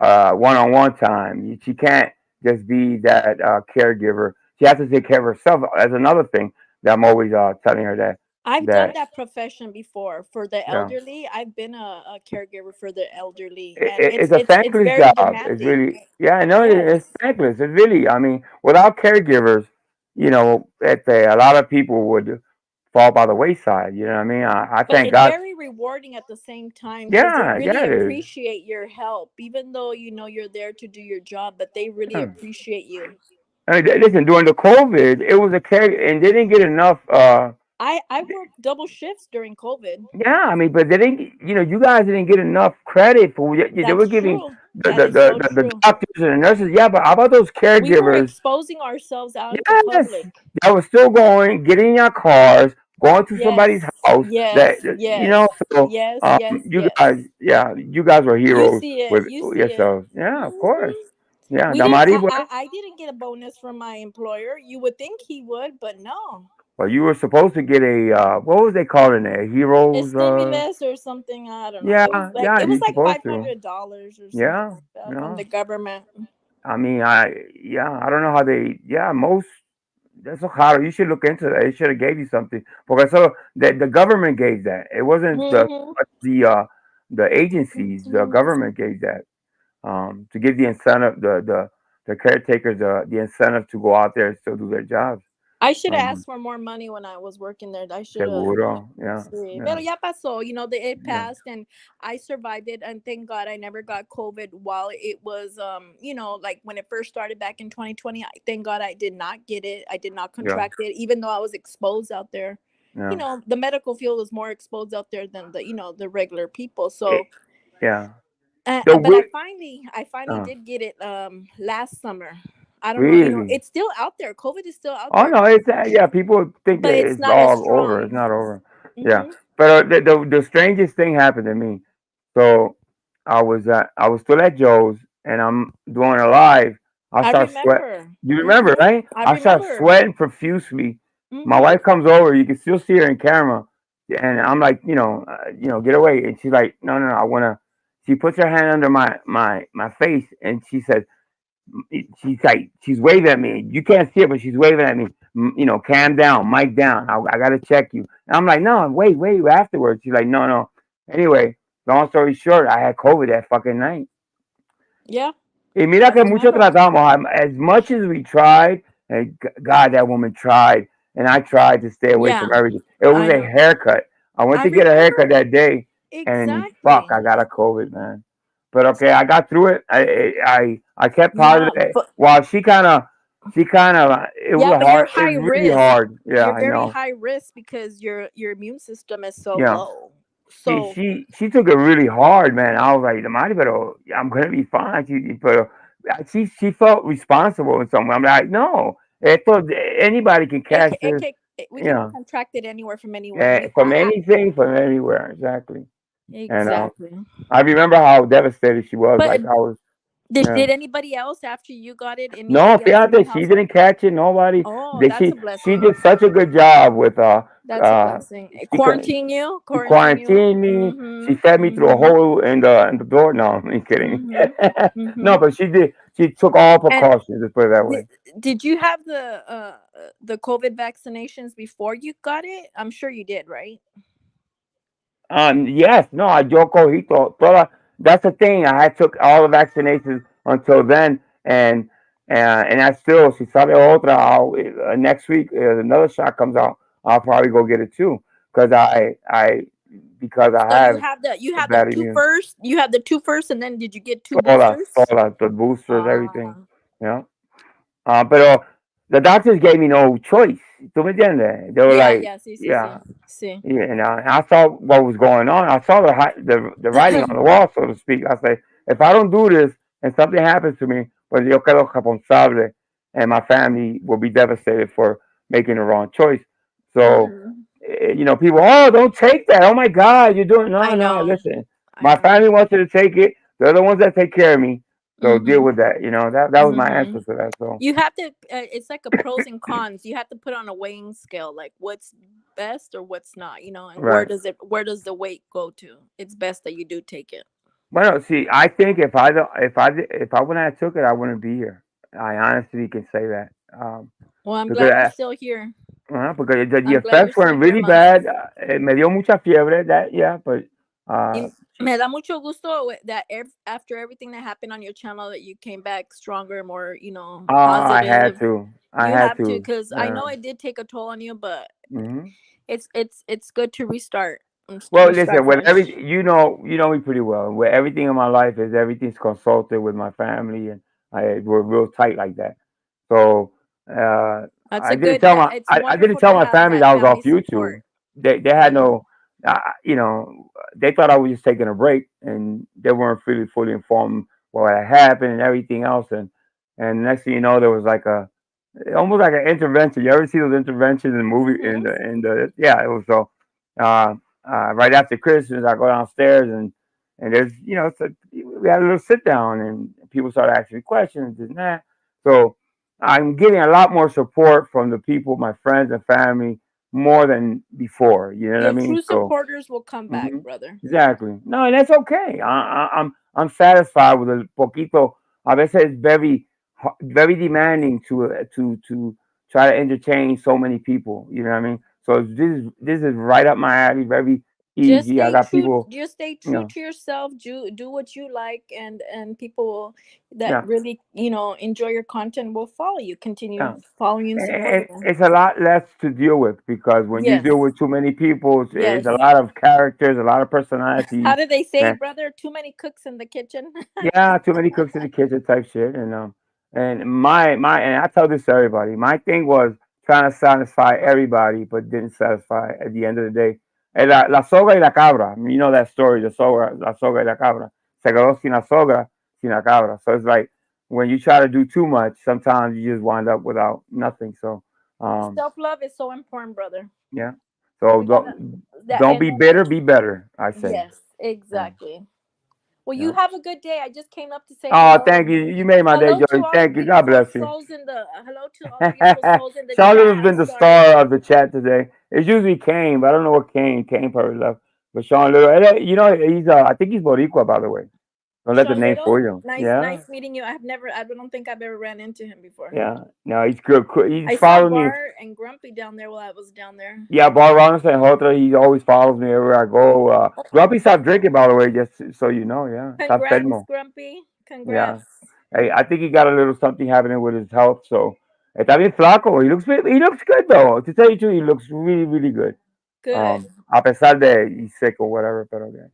Speaker 19: Yes.
Speaker 4: one-on-one time. She can't just be that caregiver. She has to take care of herself. That's another thing that I'm always telling her
Speaker 19: I've done
Speaker 4: that
Speaker 19: that profession before for the
Speaker 4: yeah.
Speaker 19: elderly. I've been a caregiver for the elderly, and
Speaker 4: It's a
Speaker 19: it's
Speaker 4: thankless
Speaker 19: very
Speaker 4: job. It's
Speaker 19: demanding.
Speaker 4: really, yeah, I know it's
Speaker 19: Yes.
Speaker 4: thankless. It's really, I mean, without caregivers, a lot of people would fall by the wayside. You know what I mean? I
Speaker 19: But
Speaker 4: thank
Speaker 19: it's
Speaker 4: God.
Speaker 19: very rewarding at the same time because they
Speaker 4: Yeah,
Speaker 19: really
Speaker 4: yeah, it is.
Speaker 19: appreciate your help, even though you know you're there to do your job, but they really
Speaker 4: Yeah.
Speaker 19: appreciate you.
Speaker 4: I mean, listen, during the COVID, it was a care, and they didn't get enough.
Speaker 19: I worked double shifts during COVID.
Speaker 4: Yeah, I mean, but they didn't. You know, you guys didn't get enough credit for. They were
Speaker 19: That's
Speaker 4: giving
Speaker 19: true.
Speaker 4: the
Speaker 19: That
Speaker 4: the,
Speaker 19: is so
Speaker 4: the, the
Speaker 19: true.
Speaker 4: doctors and the nurses. Yeah, but how about those
Speaker 19: We were
Speaker 4: caregivers?
Speaker 19: exposing ourselves out into
Speaker 4: Yes,
Speaker 19: public.
Speaker 4: that was still going, getting in your cars, going to somebody's
Speaker 19: Yes,
Speaker 4: house.
Speaker 19: yes,
Speaker 4: You know,
Speaker 19: yes,
Speaker 4: so
Speaker 19: yes, yes,
Speaker 4: you guys,
Speaker 19: yes.
Speaker 4: yeah, you guys were
Speaker 19: You
Speaker 4: heroes
Speaker 19: see it.
Speaker 4: with
Speaker 19: You see it.
Speaker 4: yourselves. Yeah, of course.
Speaker 19: Hmm.
Speaker 4: Yeah,
Speaker 19: We
Speaker 4: the
Speaker 19: didn't.
Speaker 4: Maribor.
Speaker 19: I didn't get a bonus from my employer. You would think he would, but no.
Speaker 4: Well, you were supposed to get a what was they calling it?
Speaker 19: A
Speaker 4: Heroes.
Speaker 19: stimulus or something. I don't know.
Speaker 4: Yeah, yeah,
Speaker 19: It was
Speaker 4: you're
Speaker 19: like
Speaker 4: supposed to.
Speaker 19: $500 or something
Speaker 4: Yeah,
Speaker 19: like that from
Speaker 4: no.
Speaker 19: the government.
Speaker 4: I mean, I don't know how they. Yeah, most. That's so hard. You should look into that. They should have gave you something. Because so the government gave that. It wasn't
Speaker 19: Hmm.
Speaker 4: the agencies. The government gave that. To give the incentive, the caretakers the incentive to go out there and still do their jobs.
Speaker 19: I should have
Speaker 4: Um,
Speaker 19: asked for more money when I was working there. I should have.
Speaker 4: seguro. Yeah,
Speaker 19: Sí.
Speaker 4: yeah,
Speaker 19: Pero ya pasó, it
Speaker 4: yeah,
Speaker 19: passed and I survived it. And thank God I never got COVID while it was, like when it first started back in 2020. Thank God I did not get it. I did not
Speaker 4: yeah,
Speaker 19: contract it, even though I was exposed out there.
Speaker 4: yeah.
Speaker 19: The medical field is more exposed out there than the regular people.
Speaker 4: It,
Speaker 19: So,
Speaker 4: yeah. The
Speaker 19: but I
Speaker 4: weird.
Speaker 19: finally did get it last summer. I don't know,
Speaker 4: Really?
Speaker 19: it's still out there. COVID is still out
Speaker 4: Oh
Speaker 19: there,
Speaker 4: no, it's yeah. People think
Speaker 19: but
Speaker 4: that
Speaker 19: it's
Speaker 4: it's
Speaker 19: not as
Speaker 4: all over. It's
Speaker 19: strong.
Speaker 4: not over. Yeah,
Speaker 19: Hmm.
Speaker 4: but the strangest thing happened to me. So I was still at Joe's and I'm doing a live. I
Speaker 19: I
Speaker 4: start sweat.
Speaker 19: remember.
Speaker 4: You remember, right?
Speaker 19: I
Speaker 4: I start
Speaker 19: remember.
Speaker 4: sweating profusely. My
Speaker 19: Hmm.
Speaker 4: wife comes over. You can still see her in camera, and I'm like, get away. And she's like, no, no, no. I wanna. She puts her hand under my face, and she says, she's like, she's waving at me. You can't see it, but she's waving at me. Calm down, mic down. I gotta check you. And I'm like, no, wait. Afterwards, she's like, no, no. Anyway, long story short, I had COVID that fucking night.
Speaker 19: Yeah,
Speaker 4: Y mira
Speaker 19: I
Speaker 4: que mucho
Speaker 19: remember.
Speaker 4: tratamos. As much as we tried, and God, that woman tried, and I tried to stay away from
Speaker 19: Yeah,
Speaker 4: everything. It was
Speaker 19: I
Speaker 4: a
Speaker 19: know.
Speaker 4: haircut. I went
Speaker 19: I
Speaker 4: to get a haircut
Speaker 19: remember
Speaker 4: that day, and fuck,
Speaker 19: exactly.
Speaker 4: I got a COVID, man. But okay, I got through it. I kept
Speaker 19: Yeah,
Speaker 4: positive.
Speaker 19: but
Speaker 4: While she kind of, it
Speaker 19: yeah,
Speaker 4: was
Speaker 19: but you're
Speaker 4: hard. It's
Speaker 19: high
Speaker 4: really
Speaker 19: risk.
Speaker 4: hard. Yeah,
Speaker 19: You're
Speaker 4: I
Speaker 19: very
Speaker 4: know.
Speaker 19: high risk because your immune system is so
Speaker 4: Yeah.
Speaker 19: low.
Speaker 4: she
Speaker 19: So
Speaker 4: she she took it really hard, man. I was like, "Mari, pero I'm gonna be fine." She felt responsible in some way. I'm like, no, anybody can catch this,
Speaker 19: we
Speaker 4: you
Speaker 19: can
Speaker 4: know,
Speaker 19: contract it anywhere from anywhere.
Speaker 4: from anything, from anywhere, exactly. And
Speaker 19: Exactly.
Speaker 4: I remember how devastated she was.
Speaker 19: But
Speaker 4: Like I was, yeah.
Speaker 19: did anybody else after you got it?
Speaker 4: No,
Speaker 19: Anybody else in your
Speaker 4: fíjate, she
Speaker 19: household?
Speaker 4: didn't catch it. Nobody.
Speaker 19: Oh,
Speaker 4: They,
Speaker 19: that's a
Speaker 4: she
Speaker 19: blessing.
Speaker 4: did such a good job with
Speaker 19: That's a blessing.
Speaker 4: she couldn't. She
Speaker 19: Quarantine you.
Speaker 4: quarantined me. She
Speaker 19: Mhm.
Speaker 4: fed me through a
Speaker 19: Mhm.
Speaker 4: hole in the door. No, I'm kidding.
Speaker 19: Mhm.
Speaker 4: No,
Speaker 19: Mhm.
Speaker 4: but she did. She took all
Speaker 19: And
Speaker 4: precautions. Let's put it that
Speaker 19: did,
Speaker 4: way.
Speaker 19: did you have the COVID vaccinations before you got it? I'm sure you did, right?
Speaker 4: Yes, no, yo cogí toda. That's the thing. I took all the vaccinations until then, and I still, si sale otra next week, another shot comes out, I'll probably go get it too, because because I
Speaker 19: So
Speaker 4: have
Speaker 19: you
Speaker 4: a
Speaker 19: had the
Speaker 4: bad
Speaker 19: two
Speaker 4: immune.
Speaker 19: first. You had the two first, and then did you get two
Speaker 4: Todas,
Speaker 19: boosters?
Speaker 4: todas, the boosters, everything.
Speaker 19: Ah,
Speaker 4: Yeah. But the doctors gave me no choice. ¿Tú me entiendes? They were
Speaker 19: yeah,
Speaker 4: like,
Speaker 19: yeah, sí, sí,
Speaker 4: yeah.
Speaker 19: sí, sí.
Speaker 4: Yeah, and I saw what was going on. I saw the writing on the wall, so to speak. I say, if I don't do this and something happens to me, pues yo quedo responsable, and my family will be devastated for making the wrong choice. So,
Speaker 19: Mhm.
Speaker 4: people, oh, don't take that. Oh my God, you're doing no,
Speaker 19: I
Speaker 4: no.
Speaker 19: know,
Speaker 4: Listen,
Speaker 19: I
Speaker 4: my
Speaker 19: know.
Speaker 4: family wants you to take it. They're the ones that take care of me. So deal
Speaker 19: Mhm.
Speaker 4: with that. That was my answer
Speaker 19: Mhm.
Speaker 4: to that. So,
Speaker 19: You have to. It's like a pros and cons. You have to put on a weighing scale, like what's best or what's not. And
Speaker 4: right.
Speaker 19: where does the weight go to? It's best that you do take it.
Speaker 4: Well, see, I think if I wouldn't have took it, I wouldn't be here. I honestly can say that.
Speaker 19: Well, I'm
Speaker 4: Because
Speaker 19: glad you're still here.
Speaker 4: because the
Speaker 19: I'm glad you're
Speaker 4: effects
Speaker 19: still
Speaker 4: weren't
Speaker 19: here,
Speaker 4: really
Speaker 19: Mas.
Speaker 4: bad. Me dio mucha fiebre. That yeah, but
Speaker 19: Y me da mucho gusto that after everything that happened on your channel, that you came back stronger, more,
Speaker 4: I had
Speaker 19: positive.
Speaker 4: to. I
Speaker 19: You
Speaker 4: had
Speaker 19: have to,
Speaker 4: to.
Speaker 19: because I
Speaker 4: Yeah.
Speaker 19: know it did take a toll on you, but
Speaker 4: Hmm.
Speaker 19: it's good to restart.
Speaker 4: Well,
Speaker 19: Restart
Speaker 4: listen, with
Speaker 19: fresh.
Speaker 4: you know me pretty well. Where everything in my life is everything's consulted with my family, and we're real tight like that. So
Speaker 19: That's a good. That it's
Speaker 4: I didn't
Speaker 19: wonderful
Speaker 4: tell
Speaker 19: to
Speaker 4: my
Speaker 19: have
Speaker 4: family
Speaker 19: that
Speaker 4: that I was
Speaker 19: family
Speaker 4: off
Speaker 19: support.
Speaker 4: YouTube. They had no, you know, they thought I was just taking a break, and they weren't really fully informed what had happened and everything else. And next thing you know, there was like almost like an intervention. You ever see those interventions in the movie in the yeah, it was so uh right after Christmas I go downstairs and there's we had a little sit down and people started asking me questions and that. So I'm getting a lot more support from the people, my friends and family, more than before. You know what I
Speaker 19: Your
Speaker 4: mean?
Speaker 19: true
Speaker 4: So
Speaker 19: supporters will come back,
Speaker 4: mhm,
Speaker 19: brother.
Speaker 4: exactly. No, and that's okay. I'm satisfied with a poquito. A veces it's very demanding to try to entertain so many people. You know what I mean? So this is right up my alley. Very
Speaker 19: Just
Speaker 4: easy. I
Speaker 19: stay
Speaker 4: got
Speaker 19: true.
Speaker 4: people.
Speaker 19: Just stay
Speaker 4: You
Speaker 19: true
Speaker 4: know,
Speaker 19: to yourself. Do what you like, and people that
Speaker 4: yeah,
Speaker 19: really enjoy your content will follow you.
Speaker 4: yeah.
Speaker 19: Continue following you and
Speaker 4: And
Speaker 19: supporting you.
Speaker 4: it's a lot less to deal with because when you
Speaker 19: Yes.
Speaker 4: deal with too many people, it's a
Speaker 19: Yes.
Speaker 4: lot of characters, a lot of
Speaker 19: How
Speaker 4: personalities.
Speaker 19: do they say,
Speaker 4: Man,
Speaker 19: brother? Too many cooks in the kitchen.
Speaker 4: yeah, too many cooks in the kitchen type shit, and my and I tell this to everybody. My thing was trying to satisfy everybody, but didn't satisfy at the end of the day. La soga y la cabra. You know that story, la soga y la cabra. Se quedó sin la soga, sin la cabra. So it's like when you try to do too much, sometimes you just wind up without nothing. So
Speaker 19: Self love is so important, brother.
Speaker 4: yeah. So
Speaker 19: We gotta that
Speaker 4: don't
Speaker 19: and
Speaker 4: be bitter, be better. I say.
Speaker 19: yes,
Speaker 4: Yeah.
Speaker 19: exactly. Well, you
Speaker 4: Yeah.
Speaker 19: have a good day. I just came up to say
Speaker 4: Oh,
Speaker 19: hello.
Speaker 4: thank you. You made my day,
Speaker 19: Hello to
Speaker 4: Joey.
Speaker 19: all the
Speaker 4: Thank you. God
Speaker 19: beautiful
Speaker 4: bless you.
Speaker 19: souls in the hello to all the beautiful souls in the
Speaker 4: Charlotte has
Speaker 19: chat.
Speaker 4: been the
Speaker 19: Sorry.
Speaker 4: star of the chat today. It's usually Kane, but I don't know what Kane. Kane probably left. But Sean Little, you know, he's I think he's Boricua, by the way. Don't let the
Speaker 19: Sean
Speaker 4: name fool
Speaker 19: Little,
Speaker 4: you.
Speaker 19: nice,
Speaker 4: Yeah,
Speaker 19: nice meeting you. I don't think I've ever ran into him before.
Speaker 4: yeah. No, he's good. He's
Speaker 19: I saw
Speaker 4: following me.
Speaker 19: Bar and Grumpy down there while I was down there.
Speaker 4: Yeah, Bar Robinson Hotra, he always follows me everywhere I go. Grumpy stopped drinking, by the way, just so you know. Yeah, stop
Speaker 19: Congrats,
Speaker 4: Fedmo.
Speaker 19: Grumpy.
Speaker 4: Yeah.
Speaker 19: Congrats.
Speaker 4: I think he got a little something happening with his health. So está bien flaco. He looks good though. To tell you the truth, he looks really, really good.
Speaker 19: Good.
Speaker 4: A pesar de he's sick or whatever, pero okay.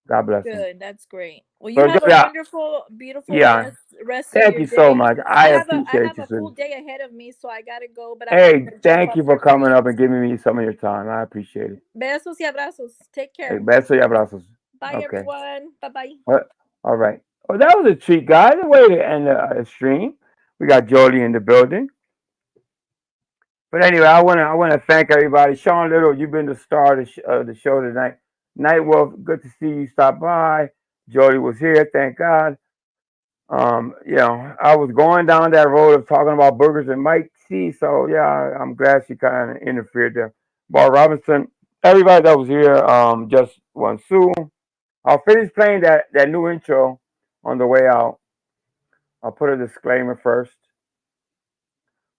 Speaker 4: God bless him.
Speaker 19: Good. That's great. Well, you
Speaker 4: Pero
Speaker 19: have a
Speaker 4: yeah,
Speaker 19: wonderful, beautiful
Speaker 4: yeah.
Speaker 19: rest of
Speaker 4: Thank
Speaker 19: your
Speaker 4: you so
Speaker 19: day.
Speaker 4: much.
Speaker 19: I
Speaker 4: I
Speaker 19: have a I
Speaker 4: appreciate
Speaker 19: have
Speaker 4: you,
Speaker 19: a full
Speaker 4: Susan.
Speaker 19: day ahead of me, so I gotta go. But I'm
Speaker 4: Hey,
Speaker 19: gonna jump
Speaker 4: thank
Speaker 19: off
Speaker 4: you for
Speaker 19: your
Speaker 4: coming
Speaker 19: screen.
Speaker 4: up and giving me some of your time. I appreciate it.
Speaker 19: Besos y abrazos. Take
Speaker 4: Hey,
Speaker 19: care.
Speaker 4: besos y abrazos.
Speaker 19: Bye,
Speaker 4: Okay.
Speaker 19: everyone. Bye bye.
Speaker 4: All right. Well, that was a treat, guys. Way to end the stream. We got Jolie in the building. But anyway, I wanna thank everybody. Sean Little, you've been the star of the show tonight. Nightwolf, good to see you stop by. Jody was here, thank God. I was going down that road of talking about burgers and Mike C. So yeah, I'm glad she kind of interfered there. Bar Robinson, everybody that was here, just one Sue. I'll finish playing that new intro on the way out. I'll put a disclaimer first.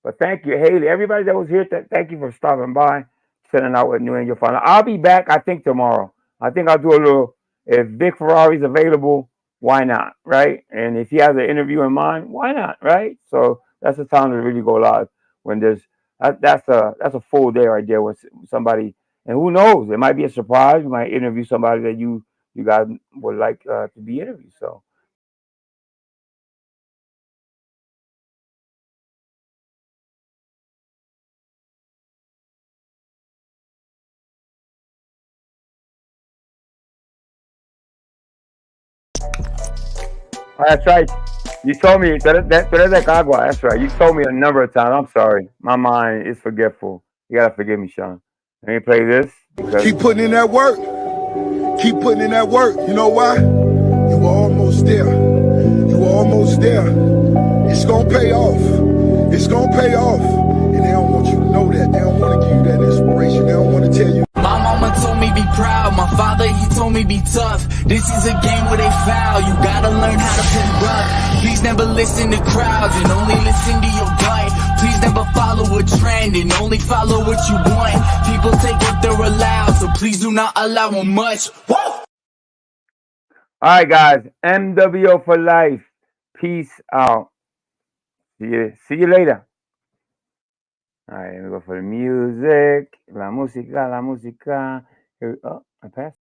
Speaker 4: But thank you, Haley. Everybody that was here, thank you for stopping by, sending out with New Angel Final. I'll be back, I think, tomorrow. I think I'll do a little, if Vic Ferrari's available, why not, right? And if he has an interview in mind, why not, right? So that's the time to really go live when that's a full day right there with somebody. And who knows, it might be a surprise. You might interview somebody that you guys would like to be interviewed. So that's right. You told me tú eres de Cagua. That's right. You told me a number of times. I'm sorry. My mind is forgetful. You gotta forgive me, Sean. Let me play this because
Speaker 2: Keep putting in that work. Keep putting in that work. You know why? You were almost there. You were almost there. It's gonna pay off. It's gonna pay off. And they don't want you to know that. They don't want to give you that inspiration. They don't want to tell you.
Speaker 3: My mama told me be proud, my father he told me be tough. This is a game where they foul, you gotta learn how to play rough. Please never listen to crowds and only listen to your gut. Please never follow a trend and only follow what you want. People take what they're allowed, so please do not allow them much. Woo!
Speaker 4: Alright guys, MWO for life. Peace out. See you later. All right, let me go for the music. La música, la música. Here, oh, I passed.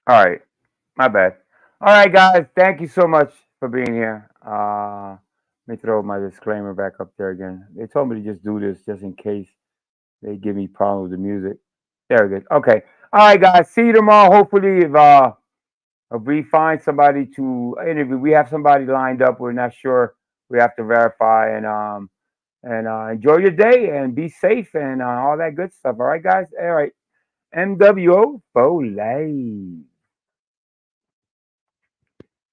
Speaker 4: All right, my bad. All right, guys, thank you so much for being here. Let me throw my disclaimer back up there again. They told me to just do this just in case they give me problems with the music. There it is. Okay. All right, guys. See you tomorrow. Hopefully, if we find somebody to interview, we have somebody lined up. We're not sure. We have to verify and enjoy your day and be safe and all that good stuff. All right, guys. All right. MWO for life.